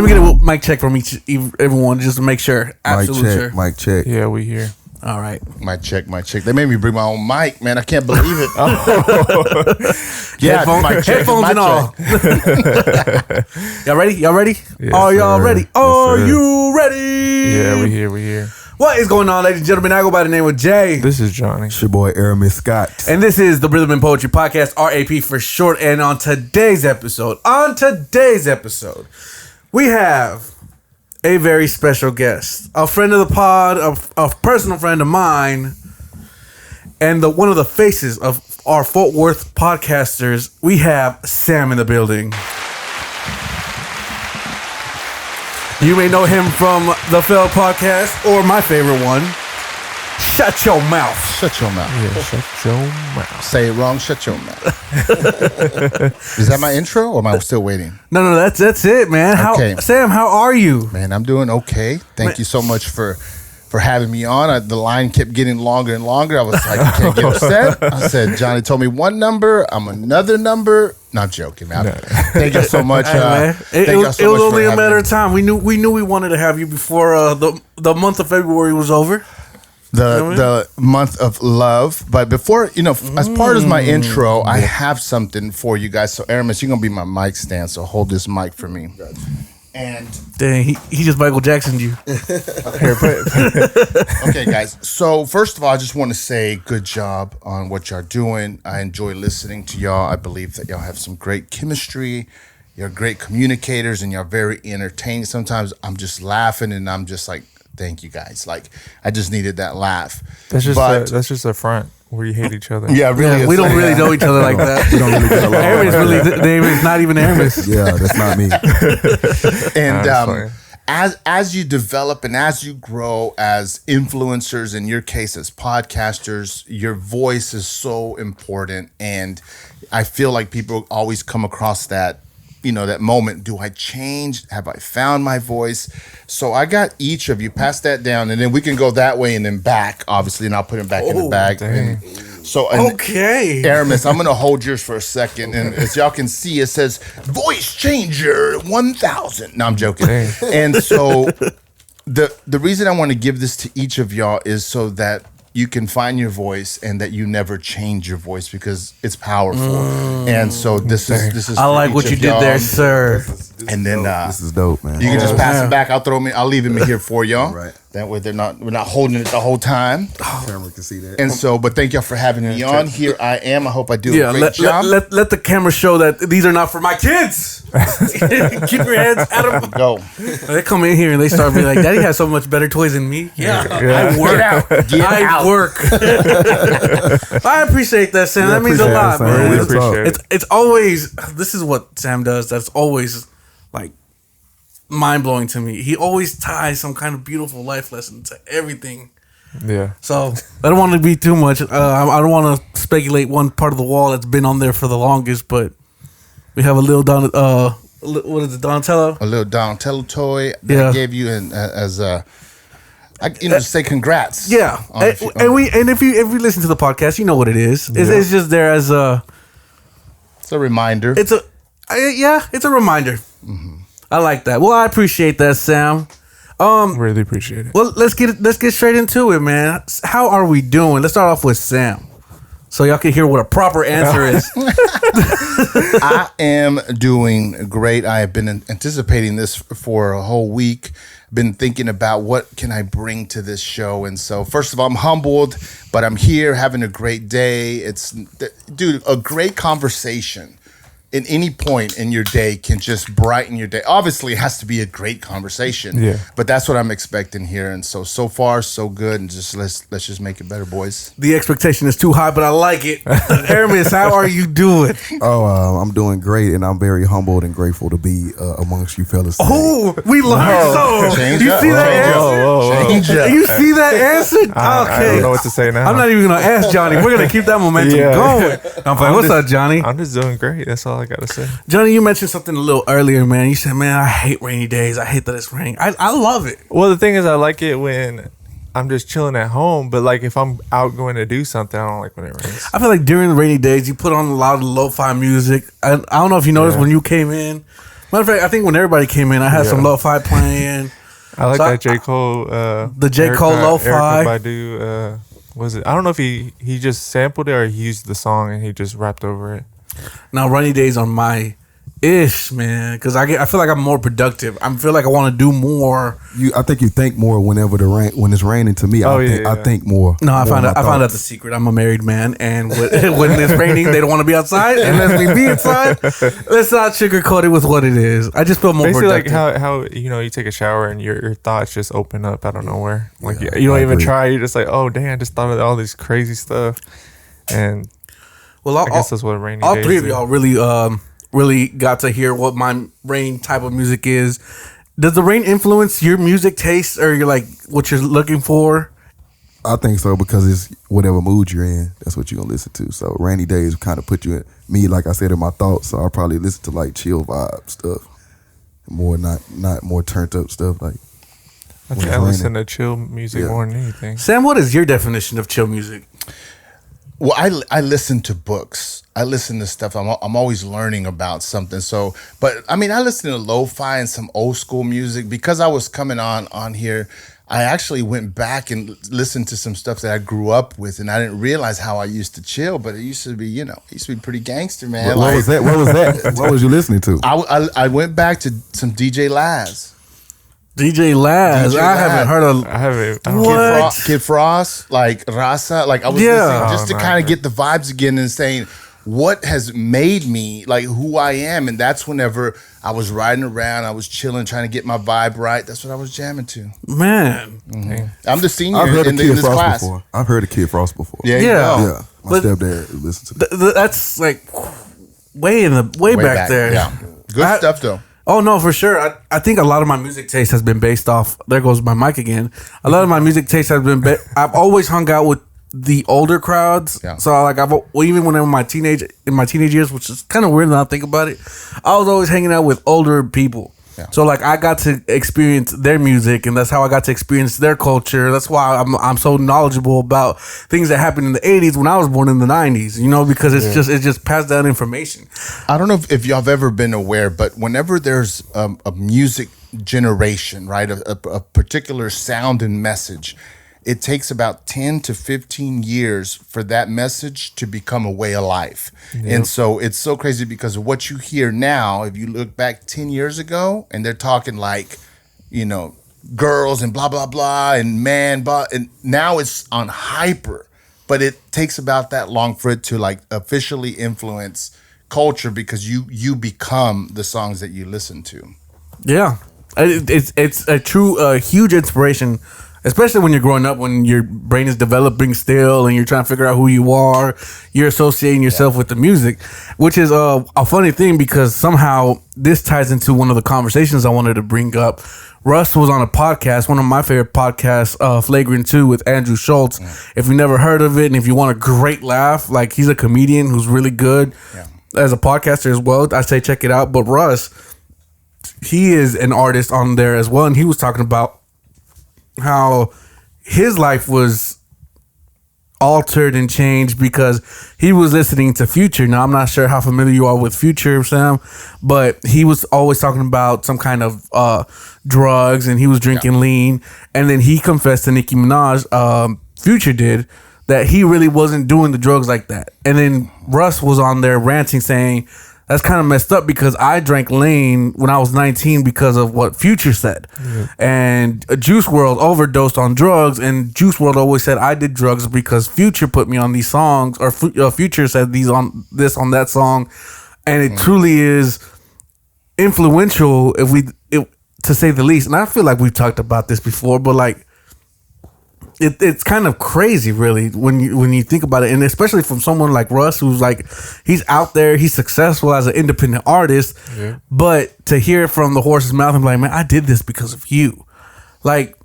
Let me get a mic check from everyone just to make sure. Absolutely sure. Mic check. Yeah, we here. All right. Mic check. They made me bring my own mic, man. I can't believe it. Yeah, headphones and all. Y'all ready? Yes, Are y'all sir. ready? Are you ready? Yeah, we here. What is going on, ladies and gentlemen? I go by the name of Jay. This is Johnny. It's your boy, R.A.P. Scott. And this is the Rhythm and Poetry Podcast, R.A.P. for short. And on today's episode, we have a very special guest, a friend of the pod, a personal friend of mine, and one of the faces of our Fort Worth podcasters. We have Sam in the building. You may know him from the Failed Podcast or my favorite one, Shut Your Mouth. Shut your mouth. Yeah, shut your mouth. Say it wrong. Shut your mouth. Is that my intro or am I still waiting? No, that's it, man. Okay. Sam, how are you? Man, I'm doing okay. Thank you so much for having me on. The line kept getting longer and longer. I was like, you can't get upset. I said, Johnny told me one number. I'm another number. Not joking, man. No. Thank you so much. It was only a matter of time. We knew we wanted to have you before the month of February was over. The month of love. But before, as part of my intro, I have something for you guys. So, Aramis, you're going to be my mic stand. So, hold this mic for me. And dang, he just Michael Jacksoned you. Okay, guys. So, first of all, I just want to say good job on what y'all doing. I enjoy listening to y'all. I believe that y'all have some great chemistry. You're great communicators and you're very entertaining. Sometimes I'm just laughing and I'm just like, thank you guys. Like, I just needed that laugh. That's just a front where you hate each other. Yeah, really. Yeah, we don't really know each other like that. We don't really get along. Aramis really, name is not even Aramis. Yeah, that's not me. And as you develop and as you grow as influencers, in your case as podcasters, your voice is so important. And I feel like people always come across that, that moment. Do I change? Have I found my voice? So I got each of you, pass that down, and then we can go that way and then back, obviously, and I'll put it back in the bag. Okay. Aramis, I'm going to hold yours for a second. And as y'all can see, it says, Voice Changer 1000. No, I'm joking. Dang. And so the reason I want to give this to each of y'all is so that you can find your voice and that you never change your voice because it's powerful. And so this is I like what you did there, sir. And then this is dope, man. You can just pass it back. I'll leave him here for y'all. Right. That way we're not holding it the whole time. Camera can see that. And so, but thank y'all for having me on. Here I am. I hope I do a great job. Let the camera show that these are not for my kids. Keep your hands out of them. Go. They come in here and they start being like, Daddy has so much better toys than me. Yeah. I work. I work. I appreciate that, Sam. That means a lot, Sam. man. Really appreciate it. It's always, this is what Sam does. That's always like mind-blowing to me. He always ties some kind of beautiful life lesson to everything. Yeah. So I don't want to be too much. I don't want to speculate one part of the wall that's been on there for the longest, but we have a little what is it, Donatello? A little Donatello toy that I gave you as a, say congrats. Yeah, and if you listen to the podcast, you know what it is. It's just there as a. It's a reminder. It's a reminder. Mm-hmm. I like that. Well, I appreciate that, Sam. Really appreciate it. Well, let's get straight into it, man. How are we doing? Let's start off with Sam, so y'all can hear what a proper answer is. I am doing great. I have been anticipating this for a whole week. Been thinking about what can I bring to this show. And so, first of all, I'm humbled, but I'm here having a great day. It's, dude, a great conversation in any point in your day can just brighten your day. Obviously, it has to be a great conversation. Yeah. But that's what I'm expecting here. And so far, so good. And just let's just make it better, boys. The expectation is too high, but I like it. Aramis, how are you doing? I'm doing great, and I'm very humbled and grateful to be amongst you fellas today. Oh, we learned so. You see that answer? You see that answer? Okay. I don't know what to say now. I'm not even going to ask Johnny. We're going to keep that momentum going. I'm like, what's up, Johnny? I'm just doing great. That's all I gotta say. Johnny, you mentioned something a little earlier, man. You said, man, I hate rainy days. I hate that it's raining. I love it. Well, the thing is, I like it when I'm just chilling at home, but like if I'm out going to do something, I don't like when it rains. I feel like during the rainy days, you put on a lot of lo-fi music. I don't know if you noticed when you came in, Matter of fact, I think when everybody came in, I had some lo-fi playing. I like that J. Cole. The J. Cole lo-fi. Erykah Badu, was it? I don't know if he just sampled it or he used the song and he just rapped over it. Now, Rainy Days on my ish, man, because I feel like I'm more productive. I feel like I want to do more. I think you think more when it's raining. To me, I think more. No, I found out the secret. I'm a married man, and when it's raining, they don't want to be outside. And let me be inside. Let's not sugarcoat it with what it is. I just feel more basically productive. like how you take a shower and your thoughts just open up out of nowhere. Like you don't even try. You're just like, oh damn, I just thought of all this crazy stuff. And I guess that's what rainy. All days three of do. y'all really got to hear what my rain type of music is. Does the rain influence your music taste or you're like what you're looking for? I think so because it's whatever mood you're in, that's what you're gonna listen to. So rainy days kind of put you in me, like I said, in my thoughts. So I'll probably listen to like chill vibe stuff, more not more turned up stuff. Like I think I listen to chill music more than anything. Sam, what is your definition of chill music? Well, I listen to books. I listen to stuff. I'm always learning about something. So, but I mean, I listen to lo-fi and some old school music because I was coming on here. I actually went back and listened to some stuff that I grew up with, and I didn't realize how I used to chill. But it used to be, pretty gangster, man. What was that? What was that? What was you listening to? I went back to some DJ Laz. DJ Laz. I haven't heard of. I haven't. What? Kid Frost, like Rasa, like I was listening just to kind of get the vibes again and saying what has made me like who I am, and that's whenever I was riding around, I was chilling, trying to get my vibe right. That's what I was jamming to. Man, I'm the senior I've heard in this Frost class. before. I've heard of Kid Frost before. Yeah. Yeah. My stepdad listened to that. That's like way back there. Yeah, good stuff though. Oh no, for sure. I think a lot of my music taste has been based off. There goes my mic again. A lot of my music taste has been. I've always hung out with the older crowds. Yeah. So like even when I'm in my teenage years, which is kind of weird now I think about it, I was always hanging out with older people. Yeah. So like I got to experience their music, and that's how I got to experience their culture. That's why I'm so knowledgeable about things that happened in the 80s when I was born in the 90s. Because it's just passed down information. I don't know if y'all have ever been aware, but whenever there's a music generation, right, a particular sound and message, it takes about 10 to 15 years for that message to become a way of life. Yep. And so it's so crazy because of what you hear now, if you look back 10 years ago and they're talking like, girls and blah, blah, blah, and man, blah, and now it's on hyper. But it takes about that long for it to like officially influence culture because you become the songs that you listen to. Yeah. It's a true huge inspiration, especially when you're growing up, when your brain is developing still and you're trying to figure out who you are. You're associating yourself with the music, which is a funny thing because somehow this ties into one of the conversations I wanted to bring up. Russ was on a podcast, one of my favorite podcasts, Flagrant 2 with Andrew Schultz. If you never heard of it and if you want a great laugh, like he's a comedian who's really good as a podcaster as well, I say check it out. But Russ, he is an artist on there as well, and he was talking about how his life was altered and changed because he was listening to Future. Now, I'm not sure how familiar you are with Future, Sam, but he was always talking about some kind of drugs, and he was drinking lean, and then he confessed to Nicki Minaj, Future did, that he really wasn't doing the drugs like that. And then Russ was on there ranting saying, that's kind of messed up because I drank lean when I was 19 because of what Future said. And Juice WRLD overdosed on drugs, and Juice WRLD always said I did drugs because Future put me on these songs, or Future said these on this on that song, and it truly is influential to say the least. And I feel like we've talked about this before, but like it's kind of crazy, really, when you think about it, and especially from someone like Russ, who's like, he's out there, he's successful as an independent artist, but to hear it from the horse's mouth and be like, man, I did this because of you. Like,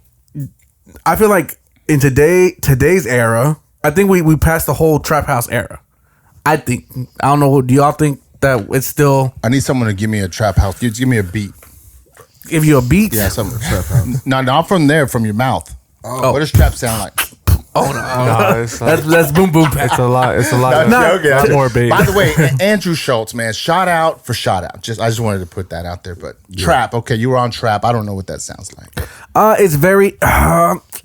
I feel like in today's era, I think we passed the whole trap house era. I don't know. Do y'all think that it's still? I need someone to give me a trap house. Just give me a beat. Give you a beat? Yeah, something trap house. No, not from there, from your mouth. Oh. What does trap sound like? Oh no, that's boom boom. It's a lot. It's a lot. Not more big. By the way, Andrew Schultz, man, shout out. I just wanted to put that out there. But trap, okay, you were on trap. I don't know what that sounds like. It's very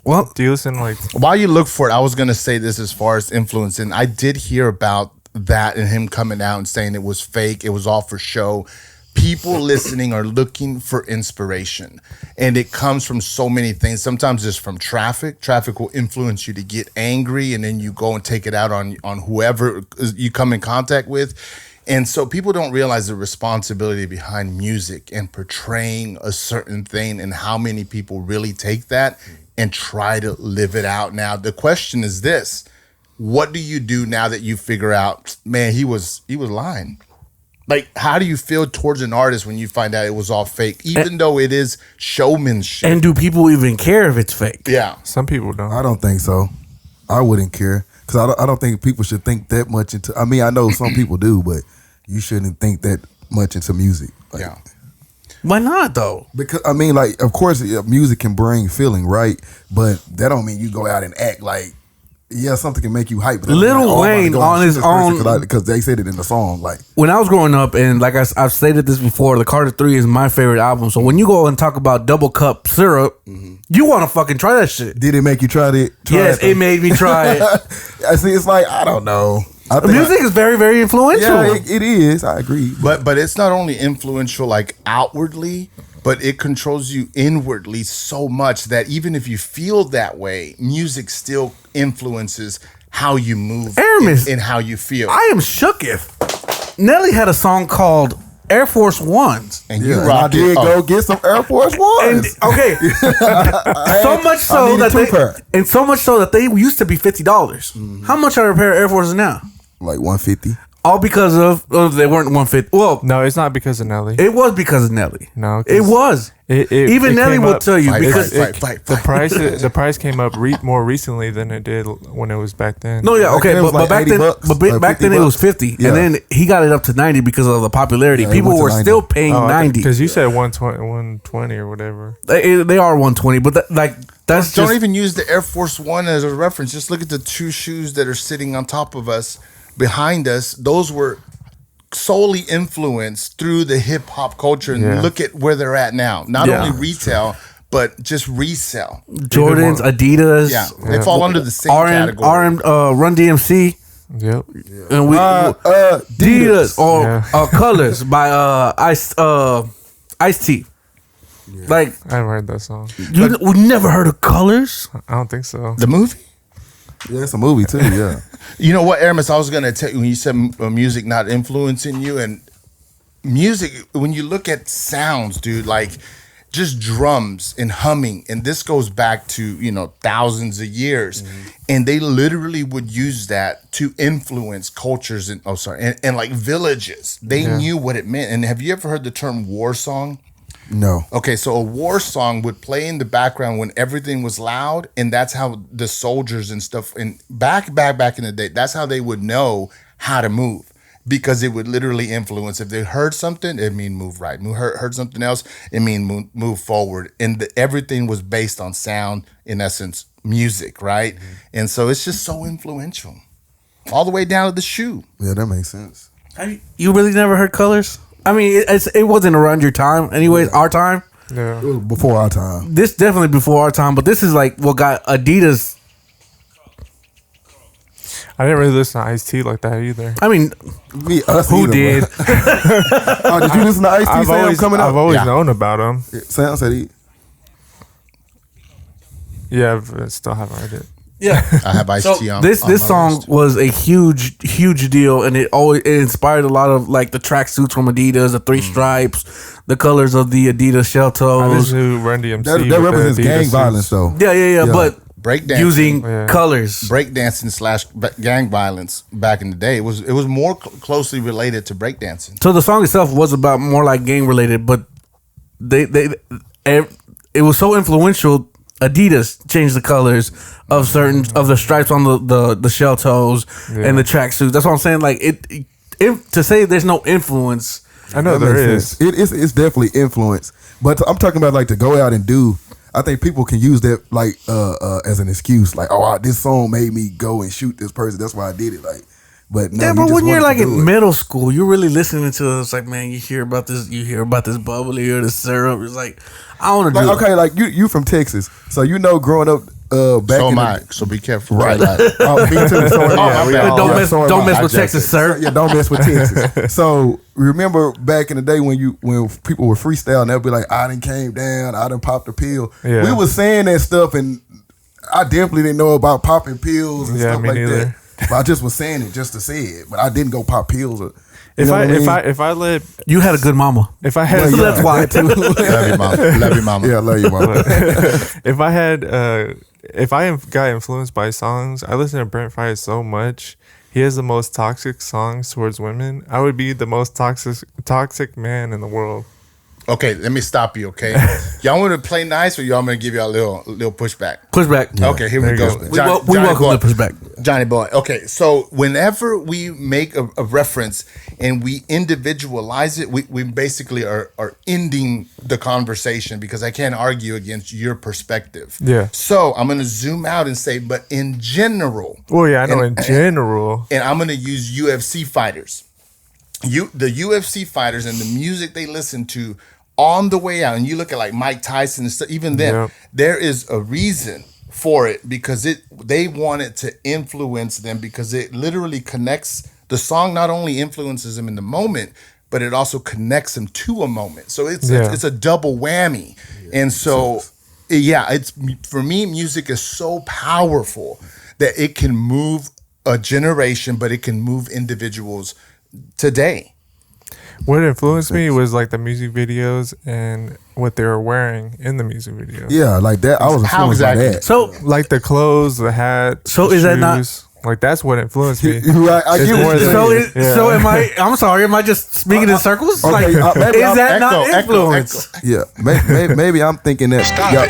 well. Do you listen like? While you look for it, I was gonna say this as far as influence, and I did hear about that and him coming out and saying it was fake. It was all for show. People listening are looking for inspiration, and it comes from so many things. Sometimes it's from traffic. Traffic will influence you to get angry, and then you go and take it out on whoever you come in contact with. And so people don't realize the responsibility behind music and portraying a certain thing, and how many people really take that and try to live it out. Now, the question is this: what do you do now that you figure out, man, he was lying? Like, how do you feel towards an artist when you find out it was all fake, even though it is showmanship? And do people even care if it's fake? Yeah. Some people don't. I don't think so. I wouldn't care because I don't think people should think that much into. I mean, I know some people do, but you shouldn't think that much into music. Like, Yeah. Why not though? Because I mean, like, of course, music can bring feeling, right? But that don't mean you go out and act like. Yeah, something can make you hype. Lil Wayne on his own, because they said it in the song. Like, when I was growing up, and like I've stated this before, the Carter 3 is my favorite album. So when you go and talk about double cup syrup, you want to fucking try that shit. Did it make you try it? Yes, it made me try it. I see. It's like, I don't know. I think Music is very, very influential. Yeah, it is. I agree. But it's not only influential like outwardly, but it controls you inwardly so much that even if you feel that way, music still influences how you move and how you feel. I am shook if Nelly had a song called Air Force Ones. And you I did go get some Air Force Ones. And, okay. so much so that they used to be $50. How much are a pair of Air Forces now? Like 150. All because of they weren't 150. Well, no, it's not because of Nelly. It was because of Nelly. No, it was. Even Nelly will tell you because the price came up more recently than it did when it was back then. No, yeah, okay, but back then, back then it was 50, and then he got it up to 90 because of the popularity. Yeah, people were still paying 90 because you said 120 or whatever. They are 120, but that's don't even use the Air Force One as a reference. Just look at the two shoes that are sitting on top of us. Behind us, those were solely influenced through the hip hop culture, and look at where they're at now. Not only retail, but just resell. Jordans, Adidas, they fall under the same category. Run DMC, yep, and we Adidas or Colors by Ice-T. Yeah. Like, I haven't heard that song. You never heard of Colors? I don't think so. The movie? Yeah, it's a movie too. Yeah. You know what, Aramis? I was gonna tell you when you said music not influencing you, and music when you look at sounds, dude, like just drums and humming, and this goes back to thousands of years, and they literally would use that to influence cultures and like villages. They knew what it meant. And have you ever heard the term war song? No. Okay, so a war song would play in the background when everything was loud, and that's how the soldiers and stuff, and back in the day, that's how they would know how to move, because it would literally influence. If they heard something, it mean move right. Heard something else, it mean move forward. And everything was based on sound, in essence, music, right? And so it's just so influential, all the way down to the shoe. Yeah, that makes sense. You really never heard Colors? I mean, it wasn't around your time. Anyways, our time. Yeah. It was before our time. This definitely before our time, but this is like what got Adidas. I didn't really listen to Ice-T like that either. I mean, who did? Did you listen to Ice-T? I've always known about him. Sam said he. Yeah, I still haven't heard it. Yeah, I have Ice-T on. This song list was a huge deal, and it inspired a lot of like the tracksuits from Adidas, the three stripes, the colors of the Adidas shell toes. I just knew Run DMC. That represents gang violence, though. Yeah. But breakdancing, using colors, breakdancing / gang violence back in the day, it was more closely related to breakdancing. So the song itself was about more like gang related, but it was so influential. Adidas changed the colors of certain of the stripes on the shell toes and the tracksuits. That's what I'm saying. Like to say there's no influence. I know there is. It's definitely influence, but I'm talking about like to go out and do. I think people can use that like as an excuse, like, oh, this song made me go and shoot this person. That's why I did it. Like, but no, yeah, but when you're like in middle school, you're really listening to it. It's like, man, you hear about this bubbly or the syrup. It's like, I want to do. Okay, like you from Texas, so growing up. Back so in am I. So be careful. Right. Me too. So, don't mess with Texas, sir. Yeah, don't mess with Texas. So remember back in the day when people were freestyling, they'd be like, I done came down, I done popped a pill. Yeah. We was saying that stuff, and I definitely didn't know about popping pills and stuff like that. But I just was saying it just to say it. But I didn't go pop pills. If I let you had a good mama. If I had that's why too. Love you, mama. Love you, mama. Yeah, I love you, mama. If I got influenced by songs, I listen to Brent Faiyaz so much. He has the most toxic songs towards women. I would be the most toxic man in the world. Okay, let me stop you, okay? Y'all want to play nice or y'all going to give y'all a little pushback? Pushback. Yeah. Okay, here we go. We welcome the pushback. Johnny boy. Okay, so whenever we make a reference and we individualize it, we basically are ending the conversation because I can't argue against your perspective. Yeah. So I'm going to zoom out and say, but in general. Well, yeah, I know in general. And I'm going to use UFC fighters. The UFC fighters and the music they listen to on the way out, and you look at like Mike Tyson and stuff, even then, there is a reason for it because they want it to influence them because it literally connects. The song not only influences them in the moment, but it also connects them to a moment. So it's a double whammy. Yeah. And so, it's for me, music is so powerful that it can move a generation, but it can move individuals today. What influenced me was like the music videos and what they were wearing in the music videos. Yeah, like that. I was influenced by that. So like the clothes, the hat. So the is shoes, that not like that's what influenced me? Right, I get what so am I? I'm sorry. Am I just speaking in circles? Okay, like, is that not influence? Yeah, maybe I'm thinking that. Stop it.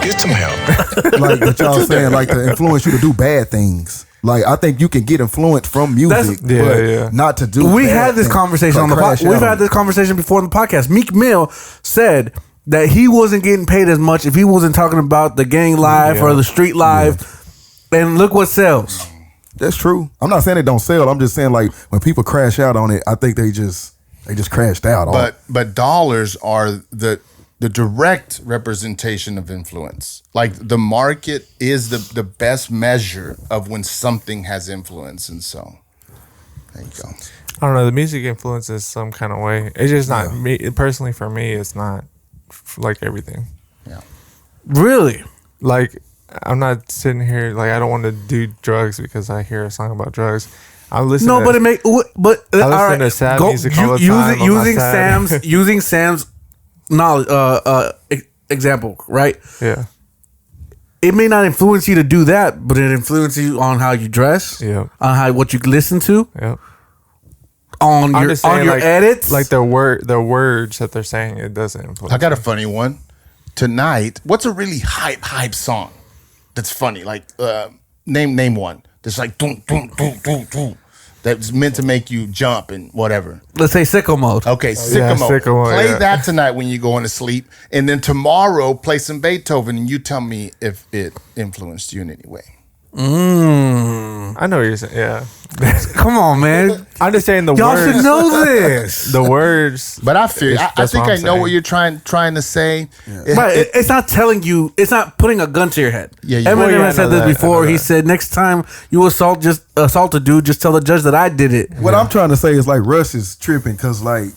Get some help. Like what y'all saying, like to influence you to do bad things. Like I think you can get influenced from music, but not to do. We had this conversation on the podcast. We've had this conversation before in the podcast. Meek Mill said that he wasn't getting paid as much if he wasn't talking about the gang life or the street life, and look what sells. That's true. I'm not saying it don't sell. I'm just saying like when people crash out on it, I think they just crashed out. But dollars are the direct representation of influence. Like the market is the best measure of when something has influence. And so there you go. I don't know. The music influences some kind of way. It's just not me. Personally, for me, it's not like everything. Yeah. Really? Like I'm not sitting here like I don't want to do drugs because I hear a song about drugs. I listen. No, but it make. But I listen to sad music all the time. Using Sam's knowledge example, right? Yeah. It may not influence you to do that, but it influences you on how you dress, on what you listen to, on your edits, like the words that they're saying. It doesn't influence. I got a funny one tonight. What's a really hype song that's funny? Like name one that's like boom boom boom boom boom. That's meant to make you jump and whatever. Let's say sicko mode. Okay, sicko mode. Play that tonight when you're going to sleep. And then tomorrow, play some Beethoven and you tell me if it influenced you in any way. I know what you're saying. Yeah. Come on, man. I'm just saying the Y'all words. Y'all should know this. The words. But I feel. I think I know what you're trying to say. Yeah. But it's not telling you. It's not putting a gun to your head. Yeah. Eminem has said this before. He said, "Next time you assault a dude, just tell the judge that I did it." What I'm trying to say is like Russ is tripping because like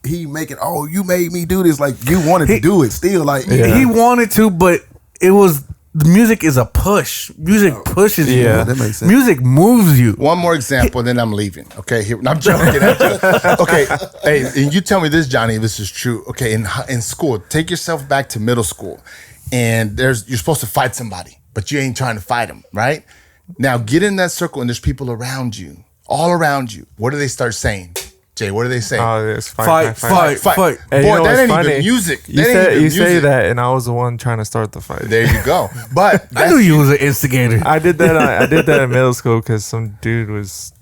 he making you made me do this. Like you wanted to do it still. Like he wanted to, but it was. The music is a push. Music pushes you. Yeah, that makes sense. Music moves you. One more example, then I'm leaving. Okay, here. I'm joking. Okay, hey, and you tell me this, Johnny, if this is true. Okay, in school, take yourself back to middle school, and you're supposed to fight somebody, but you ain't trying to fight them, right? Now get in that circle, and there's people around you, all around you. What do they start saying? Jay, what do they say? Oh, it's fight. Hey, boy, that ain't even music. You say that, and I was the one trying to start the fight. There you go. But I knew you was an instigator. I did that. I did that in middle school because some dude was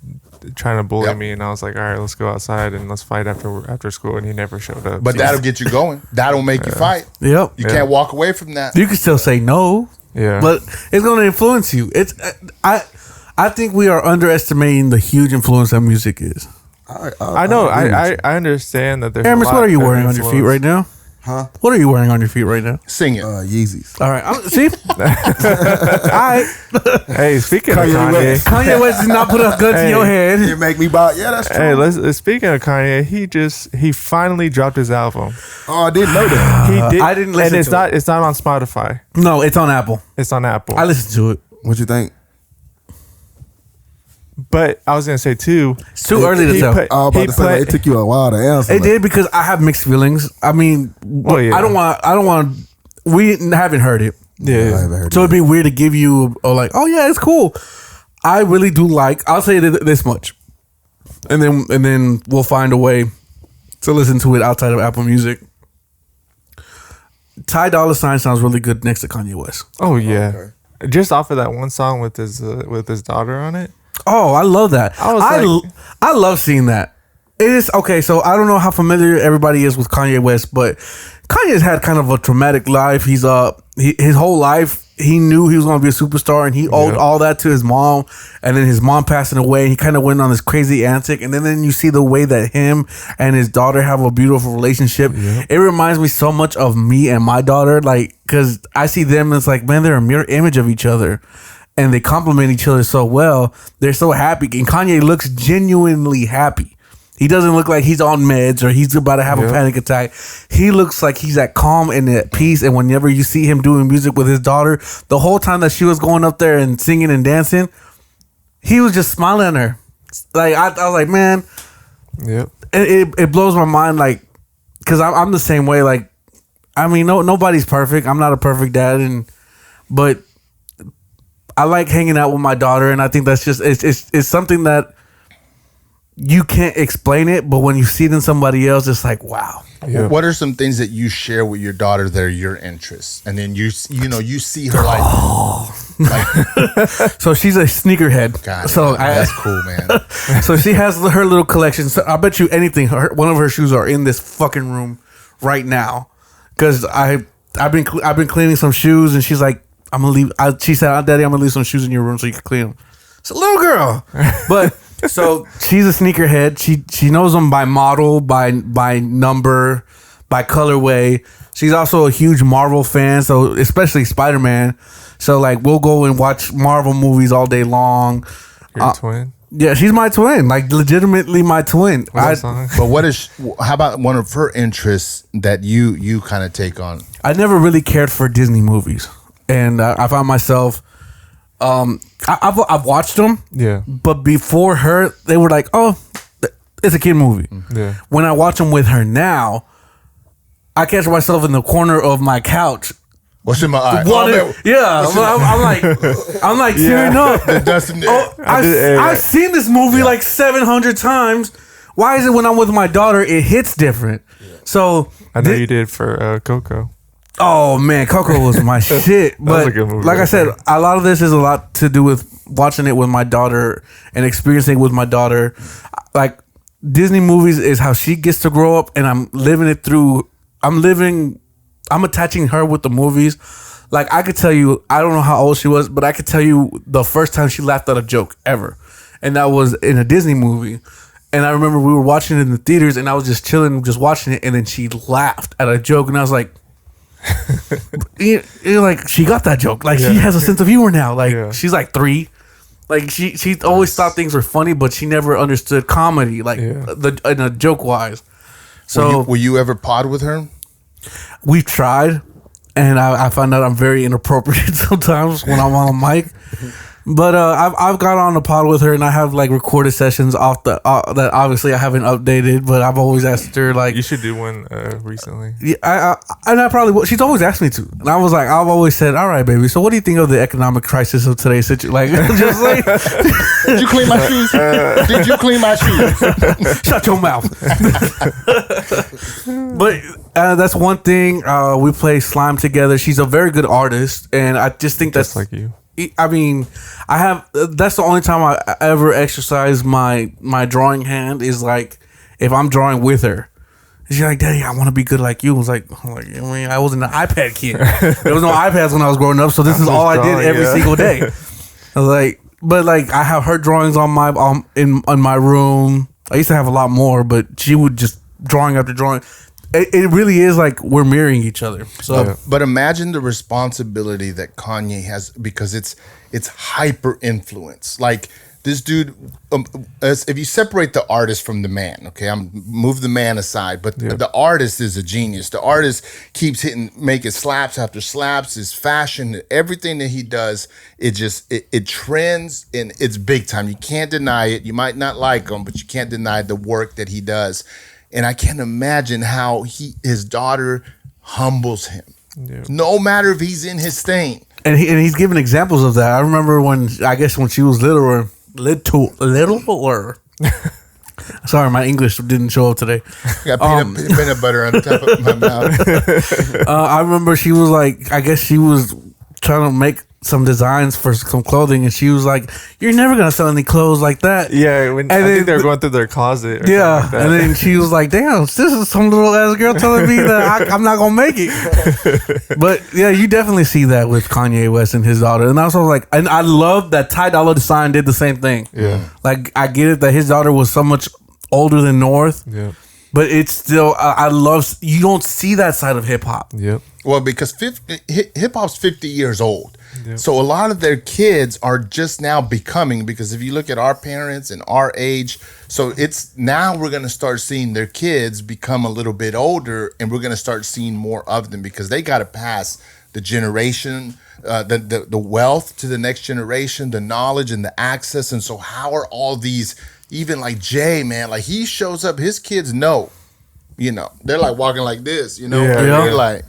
trying to bully me, and I was like, all right, let's go outside and let's fight after school, and he never showed up. But that'll get you going. That'll make you fight. Yep. You can't walk away from that. You can still say no. Yeah. But it's going to influence you. I think we are underestimating the huge influence that music is. I know. I understand that there's. Aramis, what are you wearing on your feet right now? Huh? What are you wearing on your feet right now? Sing it. Yeezys. All right. See? All right. Hey, speaking of Kanye. Kanye West did not put a gun to your head. You make me buy. Yeah, that's true. Hey, speaking of Kanye, he finally dropped his album. Oh, I didn't know that. He did. I didn't listen and to it. It's not on Spotify. No, it's on Apple. It's on Apple. I listened to it. What you think? But I was gonna say too. It's too early to tell. I was about to say like, it took you a while to answer. It did because I have mixed feelings. I mean, yeah. I don't want. We haven't heard it. I haven't heard So it'd be weird to give you like, oh yeah, it's cool. I really do like. I'll say this much, and then we'll find a way to listen to it outside of Apple Music. Ty Dolla $ign sounds really good next to Kanye West. Oh yeah, just off of that one song with his daughter on it. Oh, I love that. I love seeing that. It is okay. So I don't know how familiar everybody is with Kanye West, but Kanye's had kind of a traumatic life. He's his whole life he knew he was going to be a superstar, and he owed all that to his mom. And then his mom passing away, and he kind of went on this crazy antic. And then you see the way that him and his daughter have a beautiful relationship. It reminds me so much of me and my daughter, like, because I see them as like, man, they're a mirror image of each other. And they complement each other so well. They're so happy. And Kanye looks genuinely happy. He doesn't look like he's on meds or he's about to have a panic attack. He looks like he's at calm and at peace. And whenever you see him doing music with his daughter, the whole time that she was going up there and singing and dancing, he was just smiling at her. Like I was like, man, it blows my mind. Like, because I'm the same way. Like, I mean, nobody's perfect. I'm not a perfect dad, but I like hanging out with my daughter, and I think that's just it's something that you can't explain it, but when you see it in somebody else, it's like, wow. What are some things that you share with your daughter that are your interests, and then you see her like so she's a sneakerhead. God, so that's cool, man. So she has her little collection. So I bet you anything, one of her shoes are in this fucking room right now, because I've been cleaning some shoes, and she's like, I'm gonna leave. She said, "Daddy, I'm gonna leave some shoes in your room so you can clean them." It's a little girl, but so she's a sneakerhead. She knows them by model, by number, by colorway. She's also a huge Marvel fan, so especially Spider-Man. So like we'll go and watch Marvel movies all day long. Your twin? Yeah, she's my twin. Like legitimately my twin. But how about one of her interests that you kind of take on? I never really cared for Disney movies. And I found myself, I've watched them. Yeah. But before her, they were like, oh, it's a kid movie. Yeah. When I watch them with her now, I catch myself in the corner of my couch. What's in my eye? I'm like tearing up. I've seen this movie like 700 times. Why is it when I'm with my daughter, it hits different? Yeah. So I know you did for Coco. Oh man, Coco was my shit. But was a good movie, like I said, a lot of this is a lot to do with watching it with my daughter and experiencing it with my daughter. Like Disney movies is how she gets to grow up, and I'm living it through. I'm attaching her with the movies. Like I could tell you, I don't know how old she was, but I could tell you the first time she laughed at a joke ever, and that was in a Disney movie. And I remember we were watching it in the theaters, and I was just chilling, just watching it, and then she laughed at a joke, and I was like. You're like, she got that joke. Like she has a sense of humor now. Like she's like 3. Like she always thought things were funny, but she never understood comedy, like in a joke wise. So will you ever pod with her? We've tried, and I find out I'm very inappropriate sometimes when I'm on a mic. But I've got on the pod with her, and I have like recorded sessions off that obviously I haven't updated. But I've always asked her like, you should do one recently. Yeah, I probably will. She's always asked me to, and I was like, I've always said, all right, baby. So what do you think of the economic crisis of today's situation? Like, just like, did you clean my shoes? Did you clean my shoes? Shut your mouth. But that's one thing. We play Slime together. She's a very good artist, and I just think just like you. I mean, I have. That's the only time I ever exercise my drawing hand is like if I'm drawing with her. She's like, Daddy, I want to be good like you. I was like, I mean, I wasn't an iPad kid. There was no iPads when I was growing up, so this is all I did every single day. I was like, but like I have her drawings on my in my room. I used to have a lot more, but she would just drawing after drawing. It really is like we're mirroring each other. So, but imagine the responsibility that Kanye has because it's hyper influence. Like this dude, if you separate the artist from the man, okay, I'm move the man aside, but the artist is a genius. The artist keeps making slaps after slaps. His fashion, everything that he does, it trends and it's big time. You can't deny it. You might not like him, but you can't deny the work that he does. And I can't imagine how his daughter humbles him, no matter if he's in his thing. And he's giving examples of that. I remember when she was littler. Sorry, my English didn't show up today. Got peanut butter on the top of my mouth. I remember she was like, I guess she was trying to make some designs for some clothing, and she was like, "You're never gonna sell any clothes like that." Yeah, I think they were going through their closet. Like and then she was like, "Damn, this is some little ass girl telling me that I'm not gonna make it." But yeah, you definitely see that with Kanye West and his daughter, and I was like, and I love that Ty Dolla $ign did the same thing. Yeah, like I get it that his daughter was so much older than North. Yeah. But it's still, I love, you don't see that side of hip hop. Yep. Well, because hip hop's 50 years old. Yep. So a lot of their kids are just now becoming, because if you look at our parents and our age, so it's now we're going to start seeing their kids become a little bit older, and we're going to start seeing more of them because they got to pass the generation, the wealth to the next generation, the knowledge and the access. And so how are all these, even like Jay, man, like he shows up, his kids know, they're like walking like this, they're like,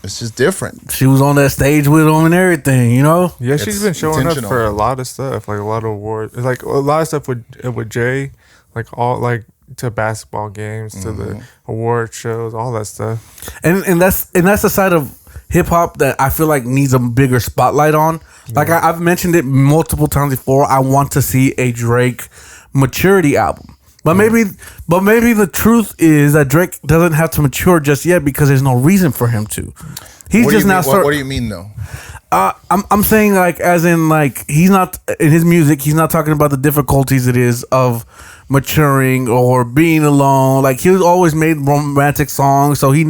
it's just different. She was on that stage with him and everything, Yeah, she's been showing up for a lot of stuff, like a lot of awards, like a lot of stuff with Jay, like all like to basketball games, to the award shows, all that stuff. And that's the side of hip hop that I feel like needs a bigger spotlight on. Like I've mentioned it multiple times before. I want to see a Drake maturity album. But maybe the truth is that Drake doesn't have to mature just yet because there's no reason for him to. He's just now. What do you mean though? I'm saying like as in like he's not in his music. He's not talking about the difficulties it is of maturing or being alone. Like he's always made romantic songs, so he's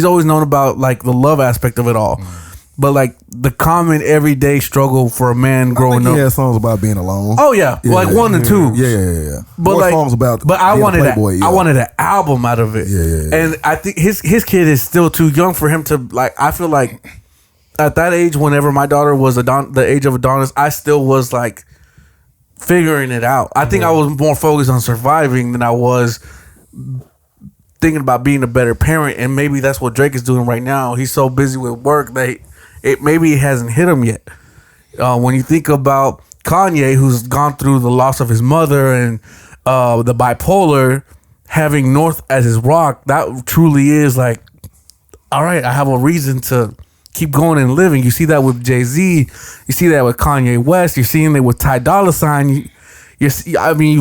always known about like the love aspect of it all. But like the common everyday struggle for a man growing up. Yeah, songs about being alone. Oh yeah, like 1 and 2. Yeah. But more like songs about. But I wanted I wanted an album out of it. Yeah. And I think his kid is still too young for him to like. I feel like at that age, whenever my daughter was the age of Adonis, I still was like figuring it out. I think I was more focused on surviving than I was thinking about being a better parent. And maybe that's what Drake is doing right now. He's so busy with work that maybe it hasn't hit him yet. When you think about Kanye, who's gone through the loss of his mother and the bipolar, having North as his rock, that truly is like, all right, I have a reason to keep going and living. You see that with Jay-Z. You see that with Kanye West. You're seeing it with Ty Dolla $ign. You've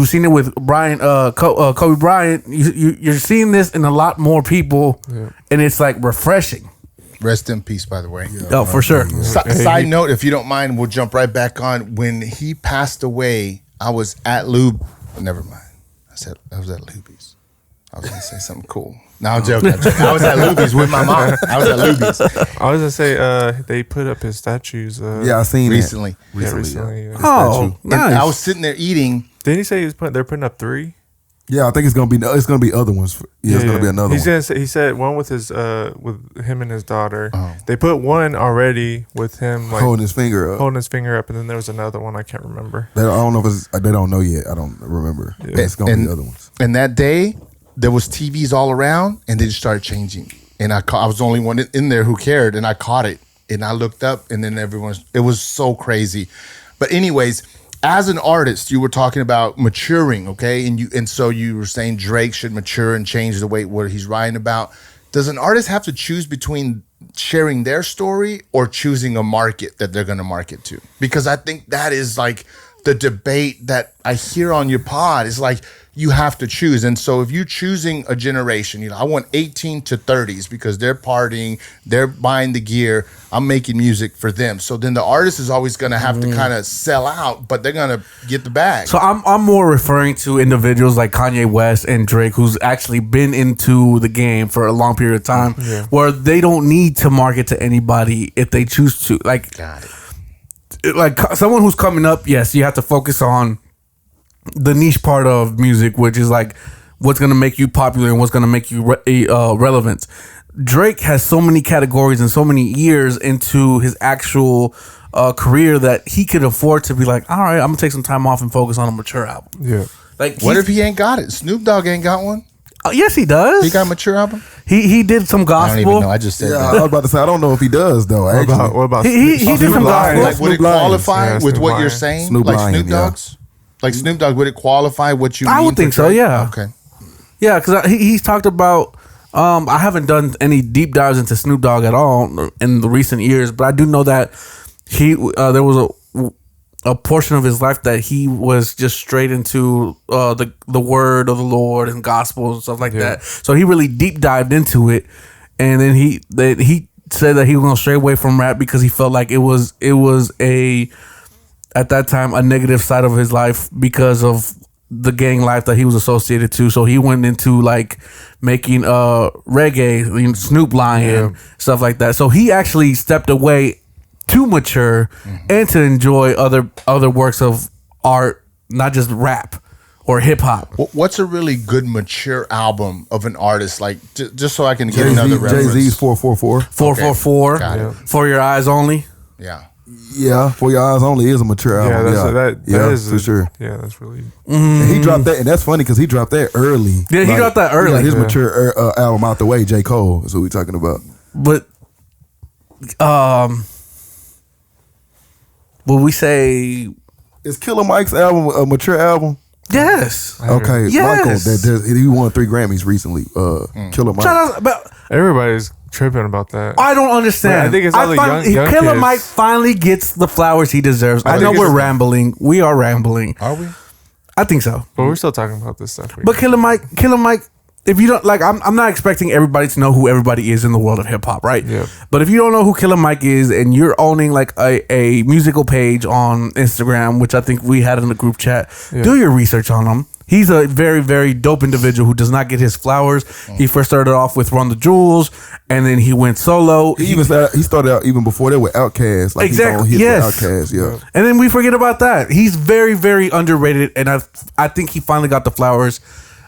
seen it with Kobe Bryant. You're seeing this in a lot more people, and it's like refreshing. Rest in peace, by the way. Oh, for sure. Side note, if you don't mind, we'll jump right back on. When he passed away, I was at never mind. I was at Luby's. I was going to say something cool. No, I'm joking. I was at Luby's with my mom. I was at Luby's. I was going to say, they put up his statues. I seen recently. Recently. Oh, nice. And I was sitting there eating. Didn't he say they're putting up 3? Yeah, I think it's gonna be other ones. It's gonna be another one. He said one with his with him and his daughter. They put one already with him like holding his finger up, and then there was another one I can't remember. I don't know if they don't know yet. I don't remember. Yeah. It's gonna be other ones. And that day there was TVs all around, and they just started changing. And I was the only one in there who cared, and I caught it, and I looked up, and then it was so crazy. But anyways. As an artist, you were talking about maturing, okay? And so you were saying Drake should mature and change the way what he's writing about. does an artist have to choose between sharing their story or choosing a market that they're going to market to? Because I think that is like the debate that I hear on your pod is like, you have to choose. And so if you're choosing a generation, I want 18 to 30s because they're partying, they're buying the gear, I'm making music for them. So then the artist is always going to have to kind of sell out, but they're going to get the bag. So I'm more referring to individuals like Kanye West and Drake, who's actually been into the game for a long period of time, where they don't need to market to anybody if they choose to. Like, Got it. Like someone who's coming up, yes, you have to focus on the niche part of music, which is like what's going to make you popular and what's going to make you relevant. Drake has so many categories and so many years into his actual career that he could afford to be like, all right, I'm gonna take some time off and focus on a mature album. Yeah. Like, what if he ain't got it? Snoop Dogg ain't got one. Yes, he does. He got a mature album. He did some gospel. I don't even know. I just said that. I was about to say I don't know if he does though. What about he did some gospel. Like, would it qualify with Snoop what Lion. you're saying? Snoop Like Lion, Snoop Dogg's? Like Snoop Dogg, would it qualify what you? I would think so. Yeah. Okay. Yeah, because he's talked about. I haven't done any deep dives into Snoop Dogg at all in the recent years, but I do know that there was a portion of his life that he was just straight into the word of the Lord and gospel and stuff like that. So he really deep dived into it, and then he said that he was going to stray away from rap because he felt like it was at that time a negative side of his life because of the gang life that he was associated to. So he went into like making reggae, Snoop Lion, stuff like that. So he actually stepped away to mature and to enjoy other works of art, not just rap or hip hop. What's a really good mature album of an artist? Like just so I can get another reference. Jay-Z's 444. 444. Got it. For Your Eyes Only. Yeah. Yeah, For Your Eyes Only is a mature album. That is for sure. Yeah, that's really. And he dropped that, and that's funny because he dropped that early. Yeah, he dropped that early. He got his mature album out the way. J. Cole is what we talking about. But will we say Is Killer Mike's album a mature album? yes? Okay, Yes. Michael, he won 3 Grammys recently. Killer Mike. Shout out, but Everybody's tripping about that. I don't understand. I think it's all the young Killer kids. Mike finally gets the flowers he deserves. I know think we're it's- rambling. We are rambling. Are we? I think so. But we're still talking about this stuff. But Killer Mike, if you don't like, I'm not expecting everybody to know who everybody is in the world of hip hop, right? Yeah. But if you don't know who Killer Mike is and you're owning like a musical page on Instagram, which I think we had in the group chat, do your research on him. He's a very, very dope individual who does not get his flowers. He first started off with Run the Jewels, and then he went solo. He started out even before that with Outkast. Like Exactly, He's yes. on hits with Outkast, yeah. And then we forget about that. He's very, very underrated, and I think he finally got the flowers.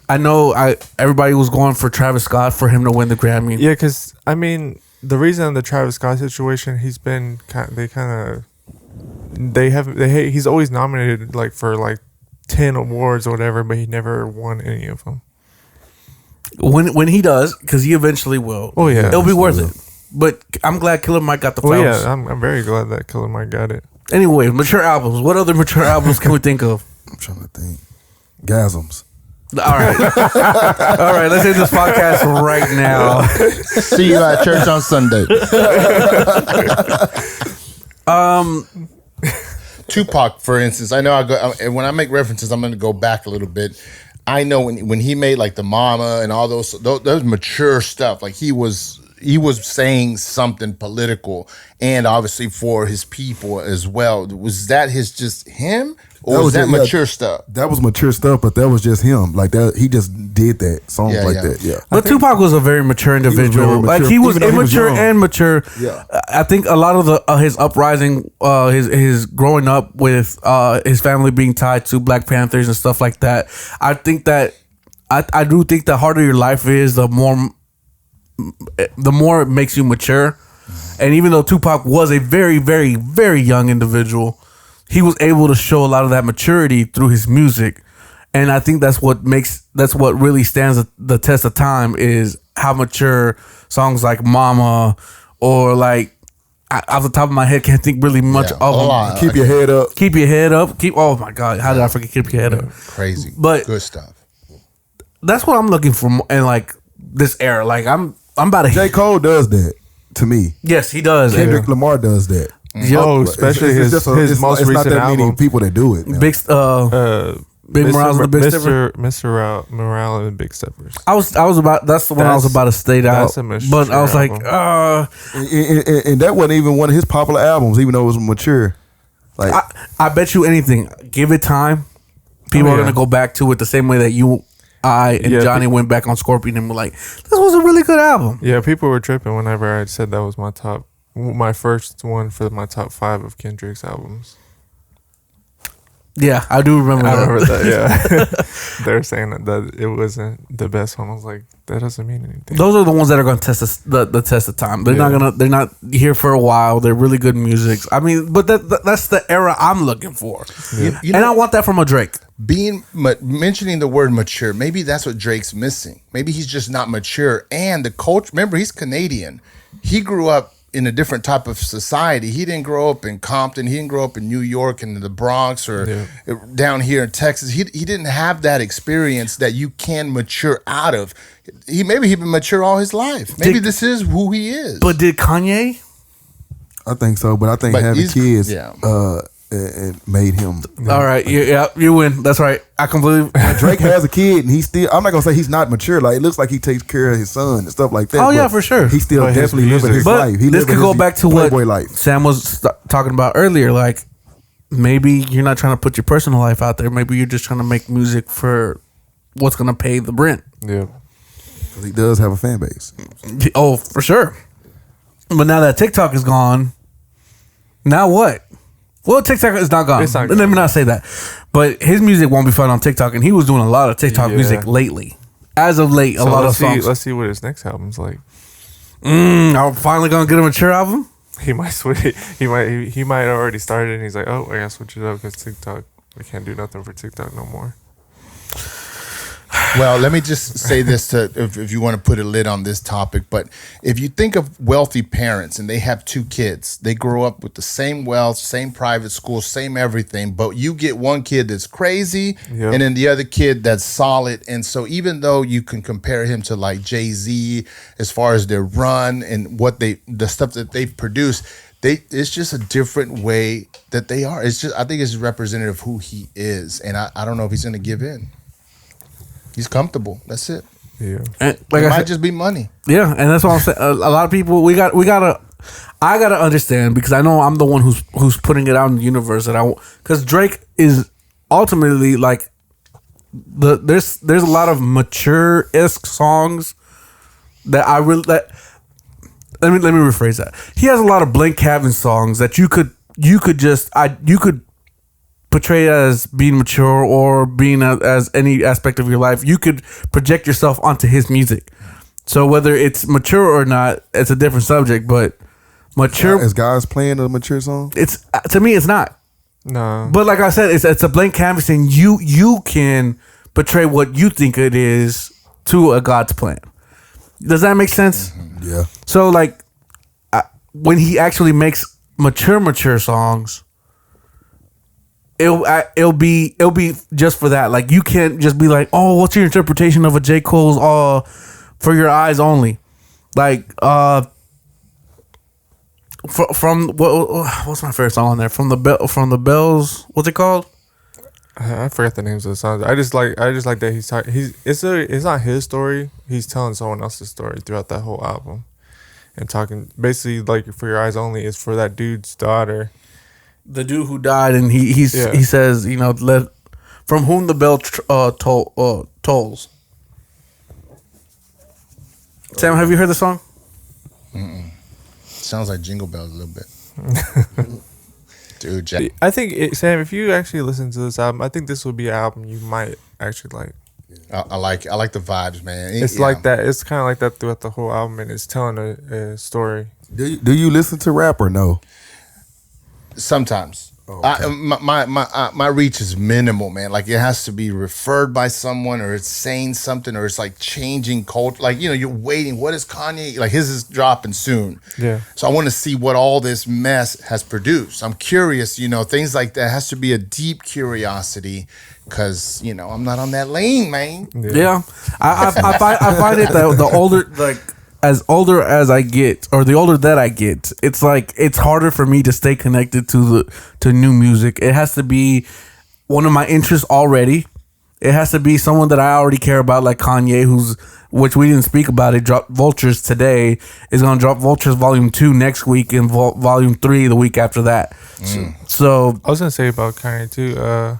I know everybody was going for Travis Scott for him to win the Grammy. Yeah, because I mean, the reason the Travis Scott situation, he's been he's always nominated like for like 10 awards or whatever, but he never won any of them. When he does, because he eventually will. Oh yeah, it'll be worth it. But I'm glad Killer Mike got the Oh flowers. yeah, I'm very glad that Killer Mike got it. Anyway, mature albums. What other mature albums can we think of? I'm trying to think. Gasms. All right. All right, let's end this podcast right now. See you at church on Sunday. Tupac, for instance, I know when I make references, I'm going to go back a little bit. I know when he made like the Mama and all those mature stuff, like he was saying something political and obviously for his people as well. Was that just him? Or was that mature stuff? That was mature stuff, but that was just him. Like that, he just did that songs that. Yeah, But Tupac was a very mature individual. very mature, Like he was even though he was immature young. and mature. Yeah. I think a lot of his uprising, his growing up with his family being tied to Black Panthers and stuff like that. I think that I do think the harder your life is, the more it makes you mature. And even though Tupac was a very, very, very young individual, he was able to show a lot of that maturity through his music. And I think that's what really stands the test of time, is how mature songs like Mama or like, off the top of my head, can't think really much of them. Keep your head up. Keep your head up. Oh my God, how did I forget Keep Your Head Up? Crazy. But good stuff. that's what I'm looking for in like this era. Like I'm I'm about to. J. Cole does that to me. Yes, he does. Kendrick Lamar does that. Yep. Oh, especially his most it's not recent that album. many people that do it. Now. Big Morales and the Big Stepper. Mr. Morale and the Big Steppers. I was about. That's the one I was about to state out. But I was like, and that wasn't even one of his popular albums, even though it was mature. Like I bet you anything. Give it time. People are gonna go back to it the same way that I and Johnny went back on Scorpion and were like, this was a really good album. Yeah, people were tripping whenever I said that was my first one for my top 5 of Kendrick's albums. Yeah, I do remember that. I remember that, yeah. They're saying that it wasn't the best one. I was like, that doesn't mean anything. Those are the ones that are going to test the test of time. They're not here for a while. They're really good music. I mean, but that's the era I'm looking for. Yeah. And I want that from a Drake. Mentioning the word mature, maybe that's what Drake's missing. Maybe he's just not mature. And the culture, remember, he's Canadian. He grew up in a different type of society. He didn't grow up in Compton. He didn't grow up in New York and the Bronx or down here in Texas. He didn't have that experience that you can mature out of. Maybe he's been mature all his life. Maybe this is who he is. But did Kanye? I think so, but I think having kids it made him. All right, you win. That's right. I completely. Drake has a kid, and he's still. I'm not gonna say he's not mature. Like it looks like he takes care of his son and stuff like that. Oh yeah, for sure. He's still definitely living his life. This could go back to what Sam was talking about earlier. Like maybe you're not trying to put your personal life out there. Maybe you're just trying to make music for what's gonna pay the rent. Yeah, because he does have a fan base. Oh, for sure. But now that TikTok is gone, now what? Well, TikTok is not gone. Let me not say that. But his music won't be found on TikTok, and he was doing a lot of TikTok music lately. As of late, a lot of songs. Let's see what his next album's like. I'm finally gonna get a mature album. He might switch. He might already started, and he's like, oh, I gotta switch it up because TikTok. We can't do nothing for TikTok no more. Well, let me just say this if you want to put a lid on this topic, but if you think of wealthy parents and they have 2 kids, they grow up with the same wealth, same private school, same everything, but you get one kid that's crazy and then the other kid that's solid. And so even though you can compare him to like Jay-Z as far as their run and the stuff that they've produced, it's just a different way that they are. It's just, I think it's representative of who he is. And I don't know if he's going to give in. He's comfortable. That's it. Yeah, and like it might just be money. Yeah, and that's what I'm saying. A lot of people, I gotta understand, because I know I'm the one who's putting it out in the universe that because Drake is ultimately like there's a lot of mature-esque songs that I really let me rephrase that. He has a lot of blank canvas songs that you could portray as being mature or being as any aspect of your life. You could project yourself onto his music. So whether it's mature or not, it's a different subject. But mature, is guys playing a mature song? It's to me, it's not. No. But like I said, it's a blank canvas, and you can portray what you think it is to a God's plan. Does that make sense? Mm-hmm. Yeah. So like when he actually makes mature songs, it'll be just for that. Like you can't just be like, oh, what's your interpretation of a J. Cole's For Your Eyes Only? Like from what's my favorite song on there? From the Bells. What's it called? I forgot the names of the songs. I just like that he's talking. It's not his story. He's telling someone else's story throughout that whole album, and talking basically like For Your Eyes Only is for that dude's daughter. The dude who died, and he says, from whom the bell tolls. Sam, have you heard the song? Sounds like Jingle Bells a little bit. Dude, Jack. I think, Sam, if you actually listen to this album, I think this will be an album you might actually like. I like the vibes, man. It's like that. It's kind of like that throughout the whole album, and it's telling a story. Do you listen to rap or no? Sometimes. Oh, okay. My reach is minimal, man. Like it has to be referred by someone, or it's saying something, or it's like changing culture. Like, you're waiting. What is Kanye? Like his is dropping soon. Yeah. So I want to see what all this mess has produced. I'm curious, things like that. It has to be a deep curiosity, because, I'm not on that lane, man. Yeah. I find it that the older, like as older as I get, or the older that I get, it's like it's harder for me to stay connected to new music. It has to be one of my interests already. It has to be someone that I already care about, like Kanye, which we didn't speak about. It dropped Vultures today. Is going to drop Vultures Volume 2 next week and Volume 3 the week after that. So I was gonna say about Kanye too.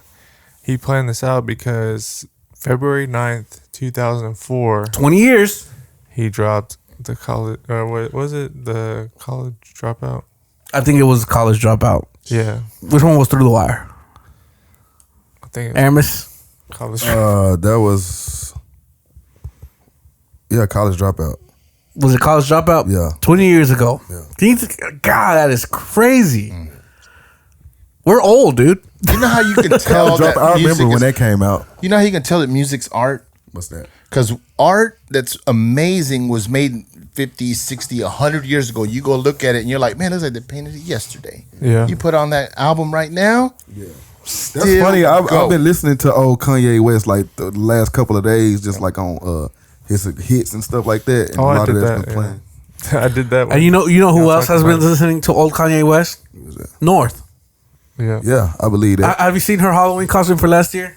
He planned this out because February 9th, 2004, 20 years. he dropped the college. Or what was it? The College Dropout. I think it was College Dropout. Yeah, Which one was Through the Wire? I think it was Aramis? College Dropout. That was College Dropout. Was it College Dropout? Yeah. 20 years ago. Yeah. God, that is crazy. We're old, dude. You know how you can tell College that Dropout. I music remember when is, that came out. you know how you can tell that music's art? What's that? Because art that's amazing was made 50, 60, 100 years ago. You go look at it and you're like, man, looks like they painted it yesterday. Yeah. You put on that album right now. Yeah. That's Still funny. I've go. been listening to old Kanye West like the last couple of days, just like on his hits and stuff like that. And Oh, a I lot did of that's that. been playing. I did that. And you know who Yeah, else talking has been about it. listening to old Kanye West? Who was that? North. Yeah. Yeah, I believe that. Have you seen her Halloween costume for last year?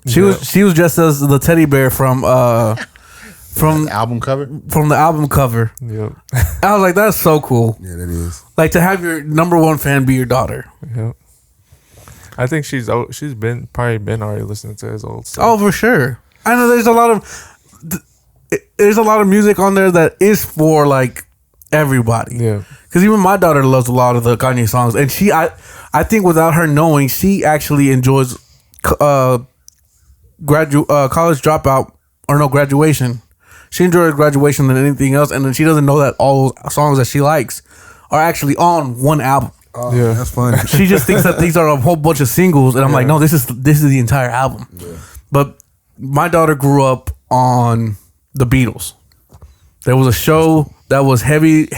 She Yeah. was dressed as the teddy bear from Album cover. the album cover. Yep. I was like, that's so cool. Yeah, that is. Like to have your number one fan be your daughter. Yep. I think she's probably been already listening to his old stuff. Oh, for sure. I know there's a lot of music on there that is for like everybody. Yeah. Because even my daughter loves a lot of the Kanye songs, and I think without her knowing, she actually enjoys college dropout graduation. She enjoys graduation than anything else, and then she doesn't know that all those songs that she likes are actually on one album. Oh, Yeah. that's funny. She just thinks that these are a whole bunch of singles, and I'm like, no, this is the entire album. Yeah. But my daughter grew up on the Beatles. There was a show that was heavy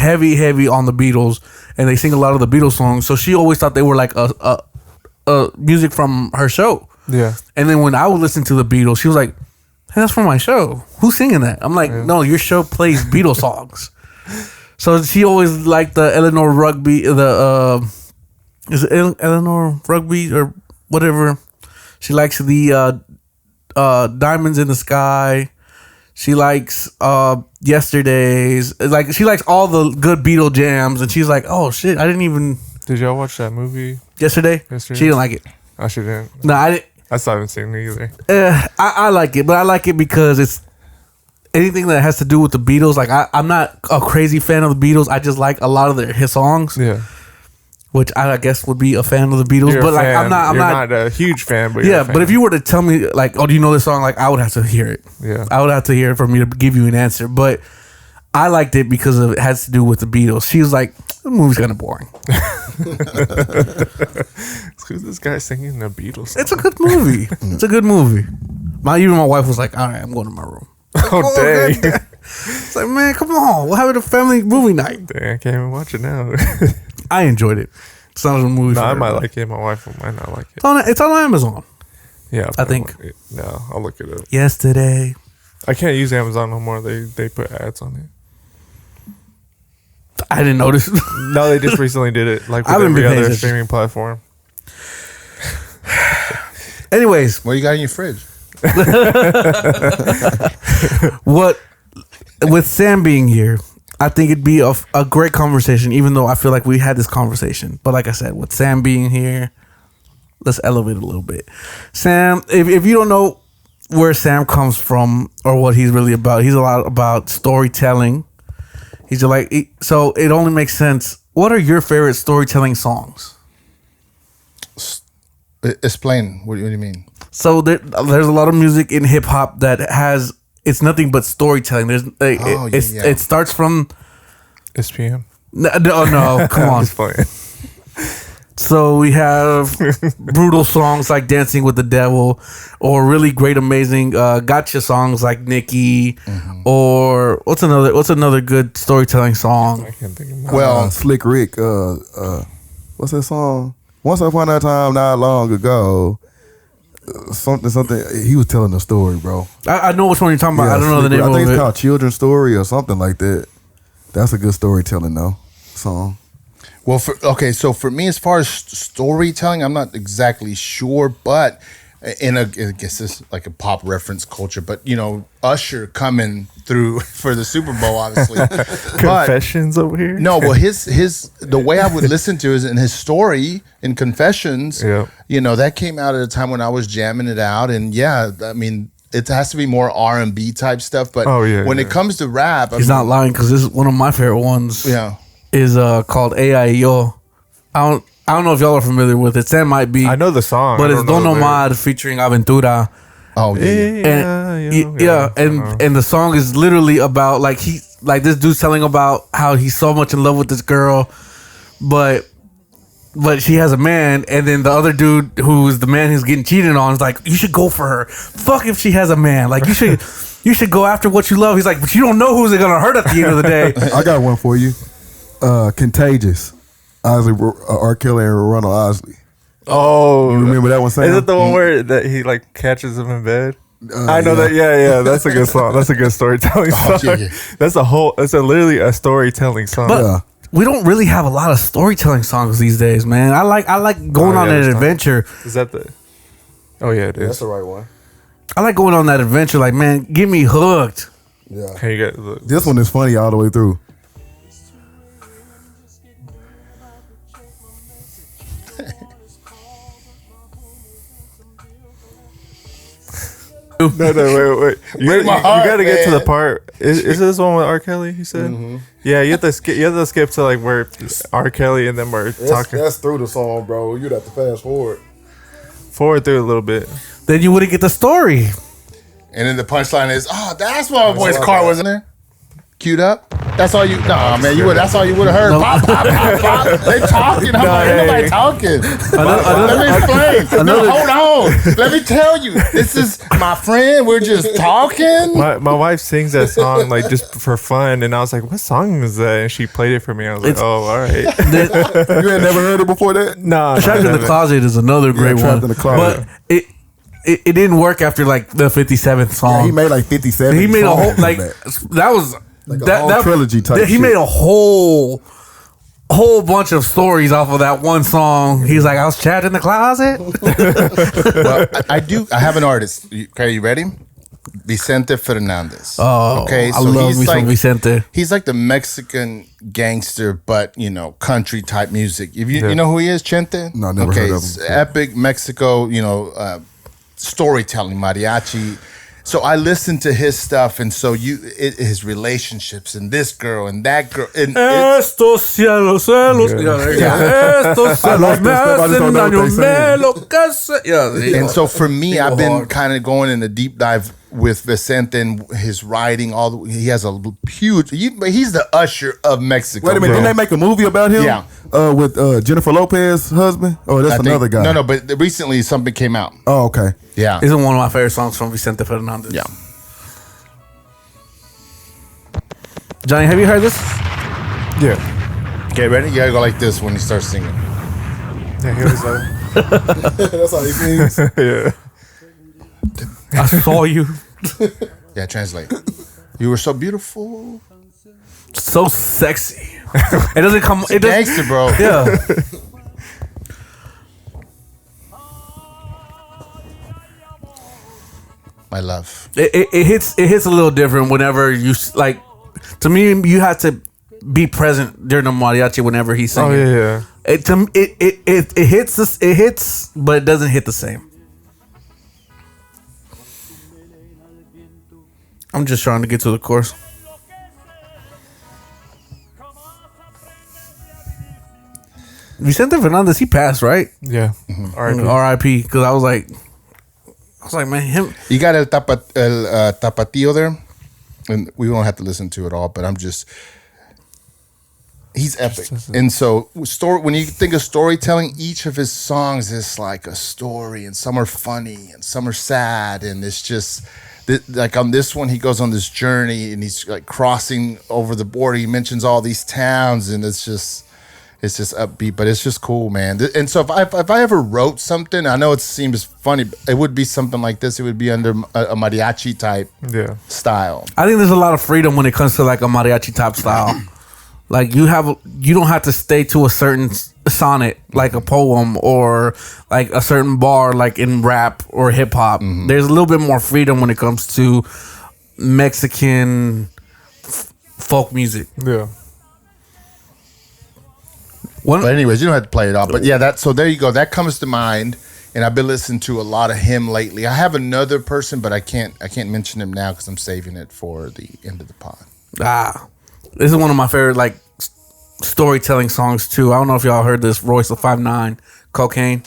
on the Beatles, and they sing a lot of the Beatles songs. So she always thought they were like a music from her show. Yeah. And then when I would listen to the Beatles, she was like, hey, that's from my show. Who's singing that? I'm like, no, your show plays Beatles songs. So she always liked the Eleanor Rugby, is it Eleanor Rugby or whatever? She likes the Diamonds in the Sky. She likes Yesterdays. Like she likes all the good Beatle jams, and she's like, oh shit, I didn't even Did y'all watch that movie? Yesterday. Yesterday? She didn't like it. I she didn't. No, I didn't. I still haven't seen it either. I like it, but I like it because it's anything that has to do with the Beatles. Like I'm not a crazy fan of the Beatles. I just like a lot of their hit songs, Yeah. which I guess would be a fan of the Beatles. You're but a like fan. I'm not a huge fan, but you're yeah. a fan. But if you were to tell me like, oh, do you know this song? Like I would have to hear it. Yeah. I would have to hear it for me to give you an answer. But I liked it because it has to do with the Beatles. She was like, the movie's kind of boring. Who's this guy singing the Beatles? It's a good movie. It's a good movie. Even my wife was like, all right, I'm going to my room. Oh, dang. It's like, man, come on. We're having a family movie night. Dang, I can't even watch it now. I enjoyed it. It's not a movie. No, for I might everybody. like it. My wife might not like it. It's on Amazon. Yeah, I think. No, I'll look it up. Yesterday. I can't use Amazon no more. They put ads on it. I didn't notice. No, they just recently did it. Like I with haven't every been paying other attention. streaming platform. Anyways, What you got in your fridge? what with Sam being here, I think it'd be a great conversation, even though I feel like we had this conversation. But like I said, with Sam being here, let's elevate it a little bit. Sam, if you don't know where Sam comes from or what he's really about, he's a lot about storytelling. He's like, so it only makes sense. What are your favorite storytelling songs? Explain. What do you mean? So there's a lot of music in hip hop that has, it's nothing but storytelling. It starts from SPM. no, come on. Just playing. So we have brutal songs like Dancing with the Devil, or really great, amazing gotcha songs like Nikki, or what's another good storytelling song? I can't think of mine. Well, Slick Rick. What's that song? Once upon a time, not long ago. Something. He was telling a story, bro. I know which one you're talking about. Yeah, I don't know the Slick name Rick. I think of it's it. called Children's Story or something like that. That's a good storytelling though song. Well, so for me, as far as storytelling, I'm not exactly sure, but I guess it's like a pop reference culture, but Usher coming through for the Super Bowl, obviously. Confessions over here. No, well, the way I would listen to is in his story in Confessions. Yeah. That came out at a time when I was jamming it out, and I mean, it has to be more R&B type stuff. But when it comes to rap, he's not lying because this is one of my favorite ones. Yeah. Is called A.I.O. I don't know if y'all are familiar with it. Sam might be. I know the song, but it's Don Omar featuring Aventura. Oh yeah, and the song is literally about this dude's telling about how he's so much in love with this girl, but she has a man, and then the other dude who's the man who's getting cheated on is like, you should go for her. Fuck if she has a man. Like you should go after what you love. He's like, but you don't know who's gonna hurt at the end of the day. I got one for you. Contagious. Osley, R. Kelly and Ronald Osley. Oh, you remember that one? Sam? Is it the one where that he like catches him in bed? I know that. Yeah. That's a good song. That's a good storytelling song. Yeah. That's literally a storytelling song. But we don't really have a lot of storytelling songs these days, man. I like going on an adventure. Is that the? Oh yeah, it is. That's the right one. I like going on that adventure. Like, man, get me hooked. Yeah. Hey, you got this one is funny all the way through. No, wait. You gotta get to the part. Is this one with R. Kelly? He said, "Yeah, you have to skip to like where R. Kelly and them are talking." That's through the song, bro. You'd have to fast forward through a little bit. Then you wouldn't get the story. And then the punchline is, that's why my boy's car wasn't there. Queued up. That's all you. No, man. That's all you would have heard. Pop, pop, pop, pop. They talking. I'm like, ain't nobody talking. Let me explain. No, hold on. Let me tell you. This is my friend. We're just talking. My wife sings that song like just for fun, and I was like, "What song is that?" And she played it for me. I was like, "Oh, all right." You had never heard it before that? No. Trapped in the Closet is another great one. Trapped in the Closet. But it didn't work after like the 57th song. Yeah, he made like 57. He made a whole that was. Like a whole trilogy type he shit. made a whole bunch of stories off of that one song. He's like, I was trapped in the closet. Well, I have an artist. Okay, you ready? Vicente Fernandez. Oh, okay. I love me some Vicente. He's like the Mexican gangster, but country type music. If you know who he is, Chente? No, never heard of him. Epic Mexico. Storytelling, mariachi. So I listened to his stuff, and so his relationships, and this girl and that girl, and estos cielos, estos cielos me hacen daño, me enloquece. And so for me, I've been kind of going in a deep dive with Vicente and his writing. He has a huge. He's the Usher of Mexico. Wait a minute, didn't they make a movie about him? Yeah. With Jennifer Lopez's husband? Oh, that's another guy. No, but recently something came out. Oh, okay. Yeah. Isn't one of my favorite songs from Vicente Fernandez. Yeah. Johnny, have you heard this? Yeah. Okay, ready? You gotta go like this when he starts singing. Yeah, he was like, that's how he sings. Yeah. I saw you. Yeah, translate. You were so beautiful. So sexy. It doesn't come. It doesn't. Gangster, bro. Yeah. My love. It hits a little different whenever you like. To me, you have to be present during the mariachi whenever he's singing. Oh yeah. It hits us. It hits, but it doesn't hit the same. I'm just trying to get to the chorus. Vicente Fernandez, he passed, right? Yeah. R.I.P. Because I was like, man, him. You got El Tapatío there, and we don't have to listen to it all, but he's epic. And so, when you think of storytelling, each of his songs is like a story, and some are funny, and some are sad, and it's just like on this one, he goes on this journey, and he's like crossing over the border. He mentions all these towns, and it's just upbeat, but it's just cool, man. And so if I ever wrote something, I know it seems funny, but it would be something like this. It would be under a mariachi type style. I think there's a lot of freedom when it comes to like a mariachi type style. Like you don't have to stay to a certain sonnet, like a poem or like a certain bar, like in rap or hip hop. There's a little bit more freedom when it comes to Mexican folk music. Yeah. But anyways, you don't have to play it off. But yeah, so there you go. That comes to mind. And I've been listening to a lot of him lately. I have another person, but I can't mention him now because I'm saving it for the end of the pod. This is one of my favorite like storytelling songs too. I don't know if y'all heard this. Royce the 5'9", Cocaine.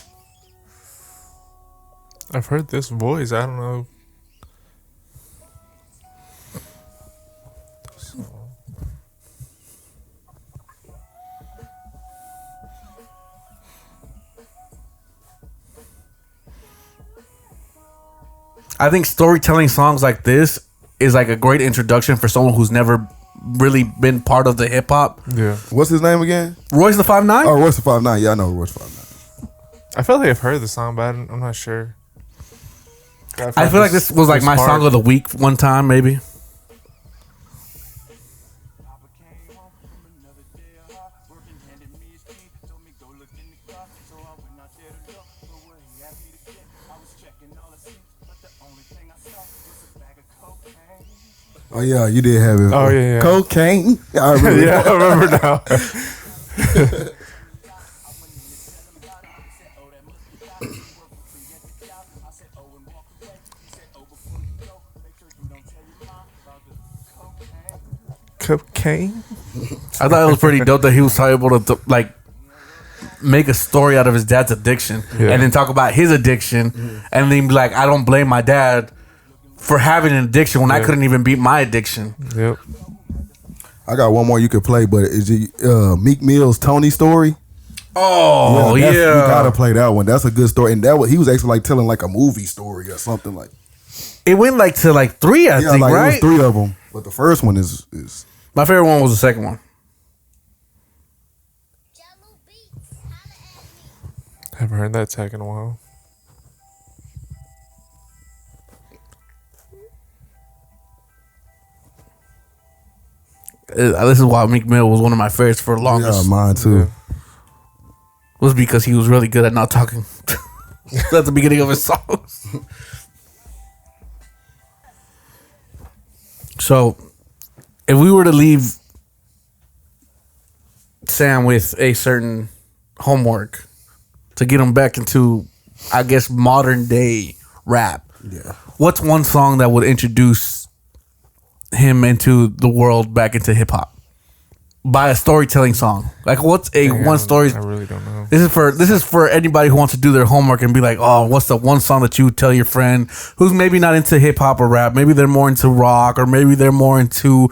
I've heard this voice. I don't know. I think storytelling songs like this is like a great introduction for someone who's never really been part of the hip hop. Yeah. What's his name again? Royce the 5'9"? Oh, Royce the 5'9". Yeah, I know Royce the 5'9". I feel like I've heard the song, but I'm not sure. I feel like this was like my song of the week one time, maybe. Oh yeah, you did have it. Oh yeah. Cocaine. I remember. Yeah, I remember now. Cocaine. I thought it was pretty dope that he was able to like make a story out of his dad's addiction and then talk about his addiction and then be like, I don't blame my dad for having an addiction when I couldn't even beat my addiction. Yep. I got one more you could play, but is it Meek Mill's Tony story? Oh You gotta play that one. That's a good story, and he was actually like telling like a movie story or something like. It went like to like 3, I think, like right? It was 3 of them, but the first one is. My favorite one was the second one. Haven't heard that tag in a while. This is why Meek Mill was one of my favorites for the longest. Yeah, mine too. Yeah. Was because he was really good at not talking at the beginning of his songs. So, if we were to leave Sam with a certain homework to get him back into, I guess, modern day rap, what's one song that would introduce him into the world, back into hip hop, by a storytelling song? Like, what's one story? I really don't know. This is for anybody who wants to do their homework and be like, oh, what's the one song that you would tell your friend who's maybe not into hip hop or rap? Maybe they're more into rock, or maybe they're more into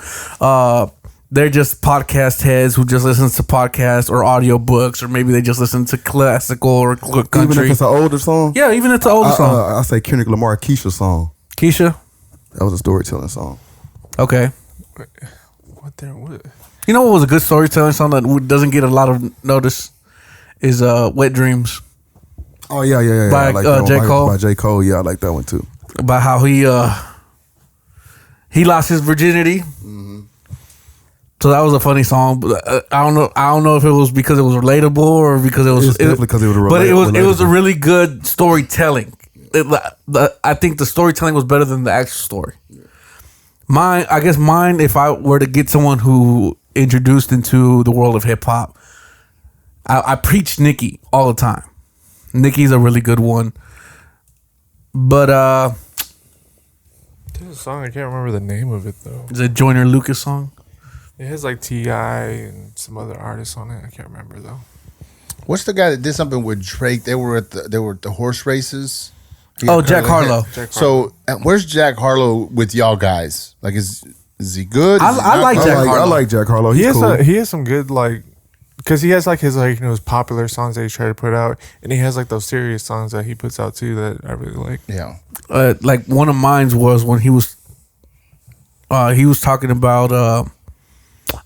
they're just podcast heads who just listen to podcasts or audiobooks, or maybe they just listen to classical or country. Even if it's an older song. Yeah, even if it's an older song. I say Kendrick Lamar, Keisha's song. Keisha. That was a storytelling song. Okay. What? You know what was a good storytelling song that doesn't get a lot of notice is "Wet Dreams." Oh yeah. By I like that one. J. Cole. By J. Cole, yeah, I like that one too. About how he lost his virginity. So that was a funny song. But I don't know if it was because it was relatable or because it was definitely because it was but it was a really good storytelling. I think the storytelling was better than the actual story. Mine, if I were to get someone who introduced into the world of hip hop, I preach Nicki all the time. Nicki's a really good one. But There's a song, I can't remember the name of it though. is it Joyner Lucas song? It has like T.I. and some other artists on it. I can't remember though. What's the guy that did something with Drake? They were at the horse races. Jack Harlow. So where's Jack Harlow with y'all guys? Like, is he good? I like Jack Harlow. I like Jack Harlow. He He's has some good like, because he has like his like his popular songs that he tried to put out, and he has like those serious songs that he puts out too that I really like. Yeah. Like one of mine was when he was talking about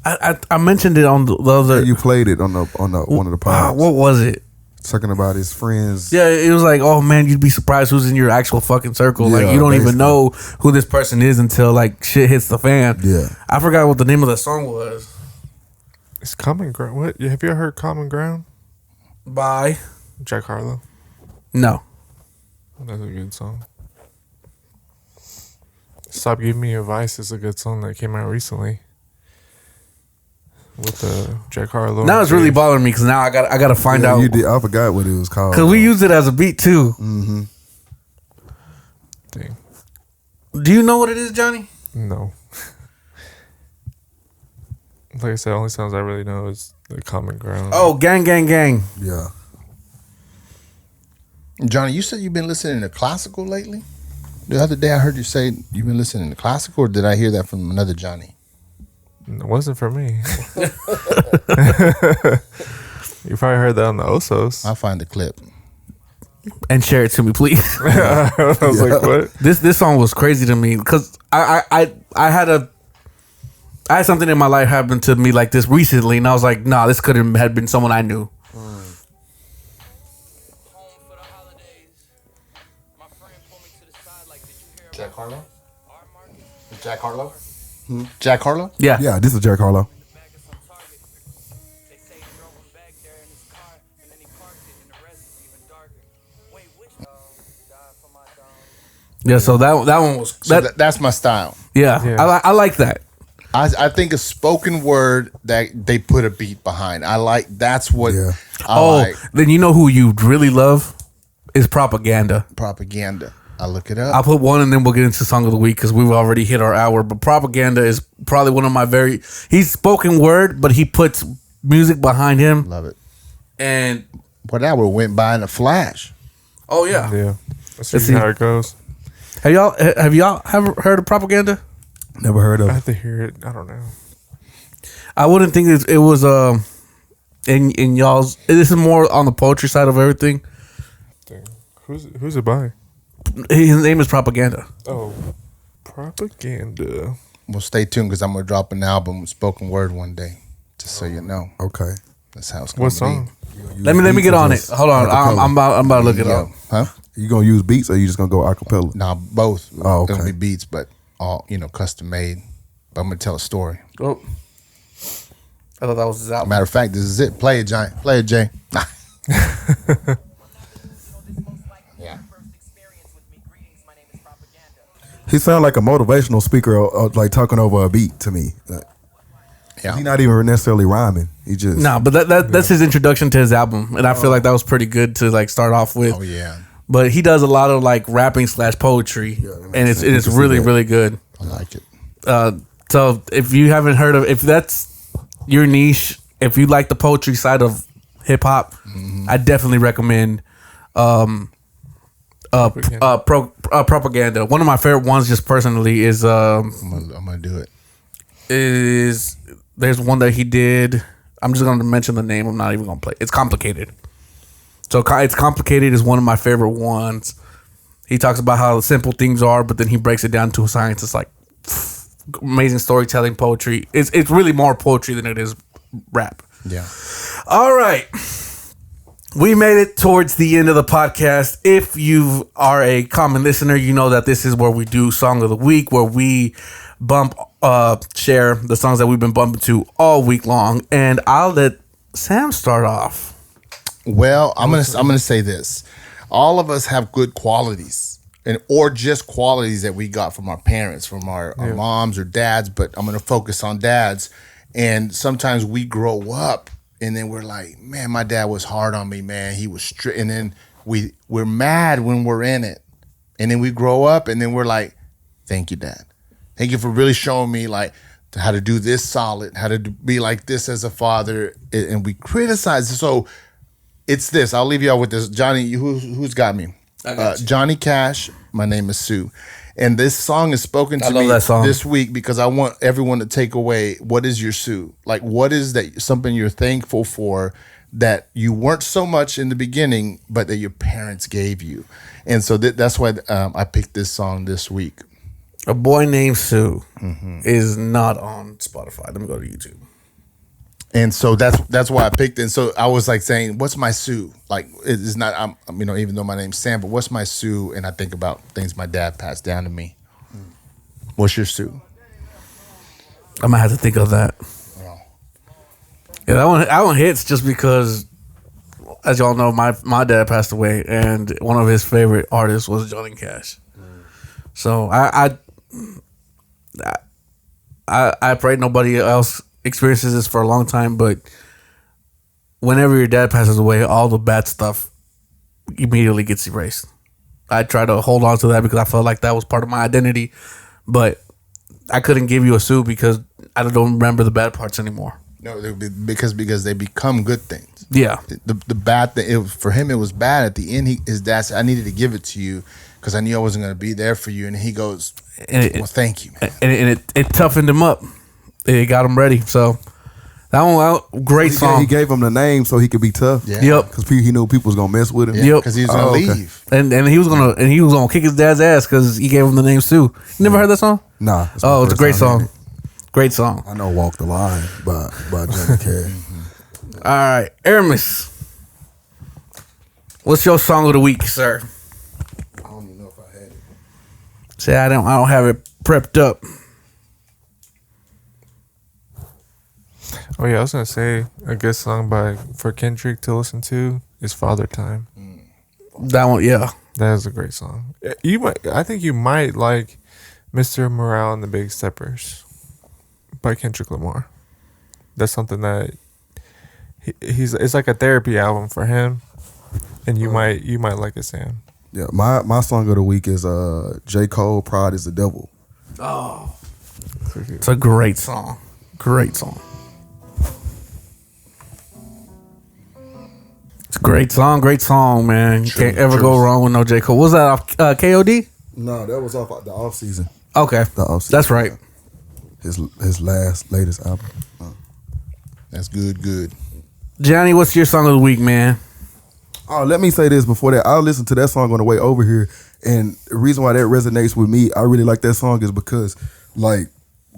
I mentioned it on the other. You played it on the one of the pods. What was it? Talking about his friends. Yeah, it was like, oh man, you'd be surprised who's in your actual fucking circle. Yeah, like you don't basically. even know who this person is until like shit hits the fan. Yeah. I forgot what the name of the song was. It's Common Ground. What? Have you ever heard Common Ground? By Jack Harlow. no. That's a good song. Stop Giving Me Advice is a good song that came out recently. With Jack Harlow. Now it's really bothering me because now I gotta find out. You did. I forgot what it was called. Because we used it as a beat too. Mm-hmm. Dang. Do you know what it is, Johnny? No. Like I said, the only songs I really know is the Common Ground. Oh, Gang Gang Gang. Yeah. Johnny, you said you've been listening to classical lately? The other day I heard you say you've been listening to classical, or did I hear that from another Johnny? It wasn't for me. You probably heard that on the Osos. I'll find the clip. And share it to me, please. I was like, what? This song was crazy to me because I had something in my life happen to me like this recently, and I was like, nah, this could have been someone I knew. Jack Harlow? Jack Harlow? Jack Harlow? Yeah. Yeah, this is Jack Harlow. Yeah, so that one was So that's my style. yeah. Yeah. I like that. I think a spoken word that they put a beat behind. That's what Yeah. I like. Then you know who you really love is Propaganda. Propaganda. I look it up. I'll put one and then we'll get into Song of the Week because we've already hit our hour. But Propaganda is probably one of my he's spoken word, but he puts music behind him. Love it. And But that would went by in a flash. oh yeah. Yeah. That's Let's usually see. how it goes. Have y'all ever heard of Propaganda? Never heard I of. have to hear it. I don't know. I wouldn't think it was in y'all's. This is more on the poetry side of everything. Dang. Who's it by? His name is Propaganda. Oh, Propaganda. Well, stay tuned because I'm going to drop an album with spoken word one day. Just so you know. Okay. That's how it's going What to song? be. Let me get on it. Hold on, I'm about to look it Yeah. up. Huh? You gonna use beats or you just gonna go acapella? Nah, both. Oh, okay. It'll be beats, but all, custom made. But I'm going to tell a story. Oh, I thought that was his album. Matter of fact, this is it. Play it, Giant. Play it, Jay. Yeah. He sounded like a motivational speaker, like talking over a beat to me. Yeah. He's not even necessarily rhyming. He just Nah, but that's his introduction to his album, and I feel like that was pretty good to like start off with. Oh, yeah. But he does a lot of like rapping / poetry, and it's sense. You can see really that. really good. I like it. So if you haven't heard of, if that's your niche, if you like the poetry side of hip hop, I definitely recommend Propaganda. One of my favorite ones, just personally, is I'm gonna do it. there's one that he did. I'm just going to mention the name. I'm not even going to play. It's Complicated. So It's Complicated is one of my favorite ones. He talks about how simple things are, but then he breaks it down to a science. It's like amazing storytelling, poetry. It's really more poetry than it is rap. Yeah. All right. We made it towards the end of the podcast. If you are a common listener, you know that this is where we do Song of the Week, where we share the songs that we've been bumping to all week long. And I'll let Sam start off. Well, I'm gonna say this. All of us have good qualities, or just qualities that we got from our parents, from our moms or dads. But I'm gonna focus on dads. And sometimes we grow up, and then we're like, "Man, my dad was hard on me, man. He was strict." And then we're mad when we're in it, and then we grow up, and then we're like, "Thank you, Dad. Thank you for really showing me like how to do this solid, how to be like this as a father." And we criticize. So it's this. I'll leave y'all with this. Johnny, who's got me? I got you. Johnny Cash. My name is Sue. And this song is spoken to I love me that song. this week because I want everyone to take away, what is your Sue? Like, what is that something you're thankful for that you weren't so much in the beginning, but that your parents gave you? And so that's why I picked this song this week. A Boy Named Sue is not on Spotify. Let me go to YouTube. And so that's why I picked it. And so I was like saying, what's my Sue? Like, it's not, I'm even though my name's Sam, but what's my Sue? And I think about things my dad passed down to me. What's your Sue? I might have to think of that. Yeah, that one hits just because, as y'all know, my dad passed away, and one of his favorite artists was Johnny Cash. So I pray nobody else experiences this for a long time, but whenever your dad passes away, all the bad stuff immediately gets erased. I try to hold on to that because I felt like that was part of my identity, but I couldn't give you a sue because I don't remember the bad parts anymore. No, because they become good things. Yeah. The bad thing for him, it was bad. At the end, his dad said, "I needed to give it to you because I knew I wasn't going to be there for you." And he goes, "Well, thank you, man." And it toughened him up. It got him ready. So that one, great song. He gave him the name so he could be tough. Yeah. Yep. Because he knew people was gonna mess with him. Yeah, Yep. because he was going to leave. And he was gonna kick his dad's ass because he gave him the name Sue. You never heard that song? Nah. Oh, it's a great song. Great song. I know "Walk the Line" by Johnny Cash. All right, Aramis. What's your song of the week, sir? I don't even know if I had it. Say I don't have it prepped up. Oh yeah, I was gonna say a good song for Kendrick to listen to is "Father Time." That one, yeah. That is a great song. I think you might like "Mr. Morale and the Big Steppers" by Kendrick Lamar. That's something that it's like a therapy album for him, and you might like it, Sam. Yeah, my song of the week is J. Cole, "Pride is the Devil." Oh, it's a great song. Great song. It's a great song, man. You can't ever go wrong with no J. Cole. Was that off KOD? No, that was off the off season. Okay, The off season. that's right. His latest album. That's good. Johnny, what's your song of the week, man? Oh, let me say this before that. I listened to that song on the way over here, and the reason why that resonates with me, I really like that song, is because, like,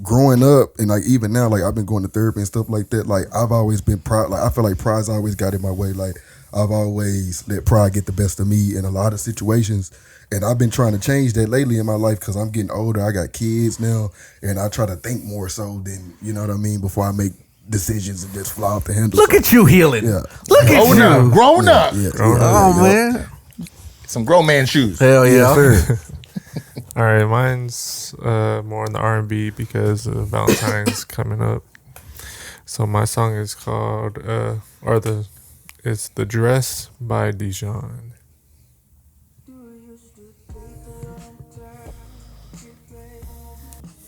growing up and like even now, like I've been going to therapy and stuff like that. Like I've always been proud. Like I feel like pride's always got in my way. Like I've always let pride get the best of me in a lot of situations. And I've been trying to change that lately in my life because I'm getting older. I got kids now, and I try to think more so than, you know what I mean, before I make decisions and just fly off the handle. Look at you healing. Yeah. Look at you. Grown up. Oh, man. Some grown man shoes. Hell yeah. Sir. All right, mine's more in the R&B because Valentine's coming up. So my song is called it's "The Dress" by Dijon.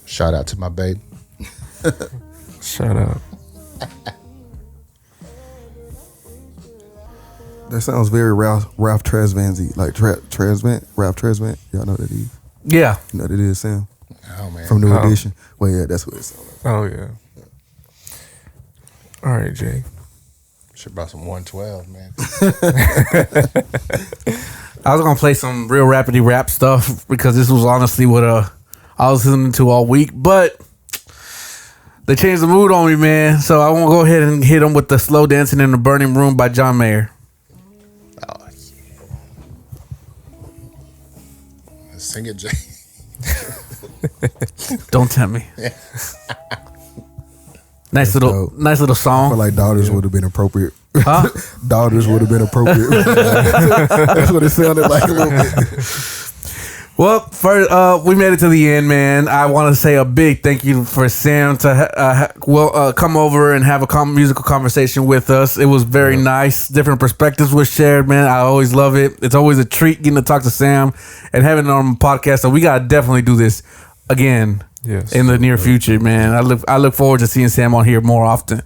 Shout out to my babe. Shout out. That sounds very Ralph Tresvant-y. Like Ralph Tresvant. Y'all know that he. Yeah. You know that it is, Sam? Oh man. From New Edition. Well, yeah, that's what it sounds like. Oh yeah. All right, Jay. Should brought some 112, man. I was going to play some real rapidy rap stuff because this was honestly what I was listening to all week, but they changed the mood on me, man. So I won't go ahead and hit them with the "Slow Dancing in the Burning Room" by John Mayer. Oh yeah. Sing it, Jay. Don't tempt me. Nice That's little dope. song. I feel like Daughters would have been appropriate. Huh? Daughters would have been appropriate. That's what it sounded like a little bit. Well, first, we made it to the end, man. I want to say a big thank you for Sam to come over and have a musical conversation with us. It was very nice. Different perspectives were shared, man. I always love it. It's always a treat getting to talk to Sam and having it on the podcast. So we gotta definitely do this again. Yes. In the near future, man. I look forward to seeing Sam on here more often.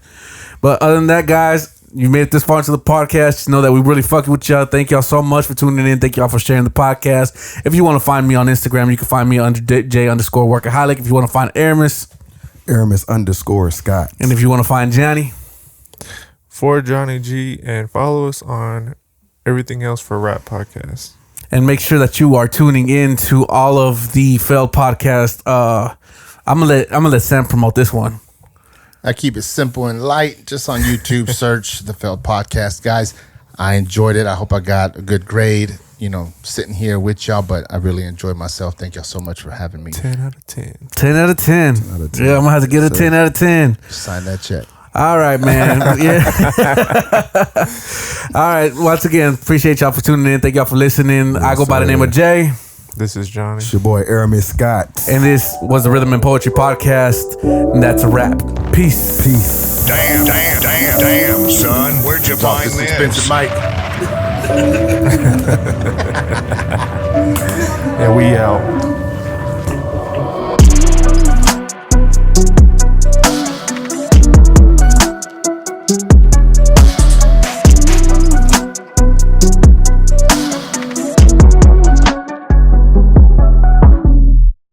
But other than that, guys, you made it this far into the podcast. Just know that we really fucking with y'all. Thank y'all so much for tuning in. Thank y'all for sharing the podcast. If you want to find me on Instagram, you can find me under J_workaholic. If you want to find Aramis _Scott. And if you want to find Johnny, for Johnny G, and follow us on everything else for Rap Podcast. And make sure that you are tuning in to all of the failed podcast. I'm gonna let Sam promote this one. I keep it simple and light. Just on YouTube, search the Failed Podcast. Guys, I enjoyed it. I hope I got a good grade, sitting here with y'all, but I really enjoyed myself. Thank y'all so much for having me. 10 out of 10. 10 out of 10. 10 out of 10. Yeah, I'm gonna have to get a 10 out of 10. Sign that check. All right, man. Yeah. All right. Once again, appreciate y'all for tuning in. Thank y'all for listening. I go by the name of Jay. This is Johnny. It's your boy Aramis Scott. And this was the Rhythm and Poetry Podcast. And that's a wrap. Peace. Peace. Damn, son. Where'd you find This this? expensive mic.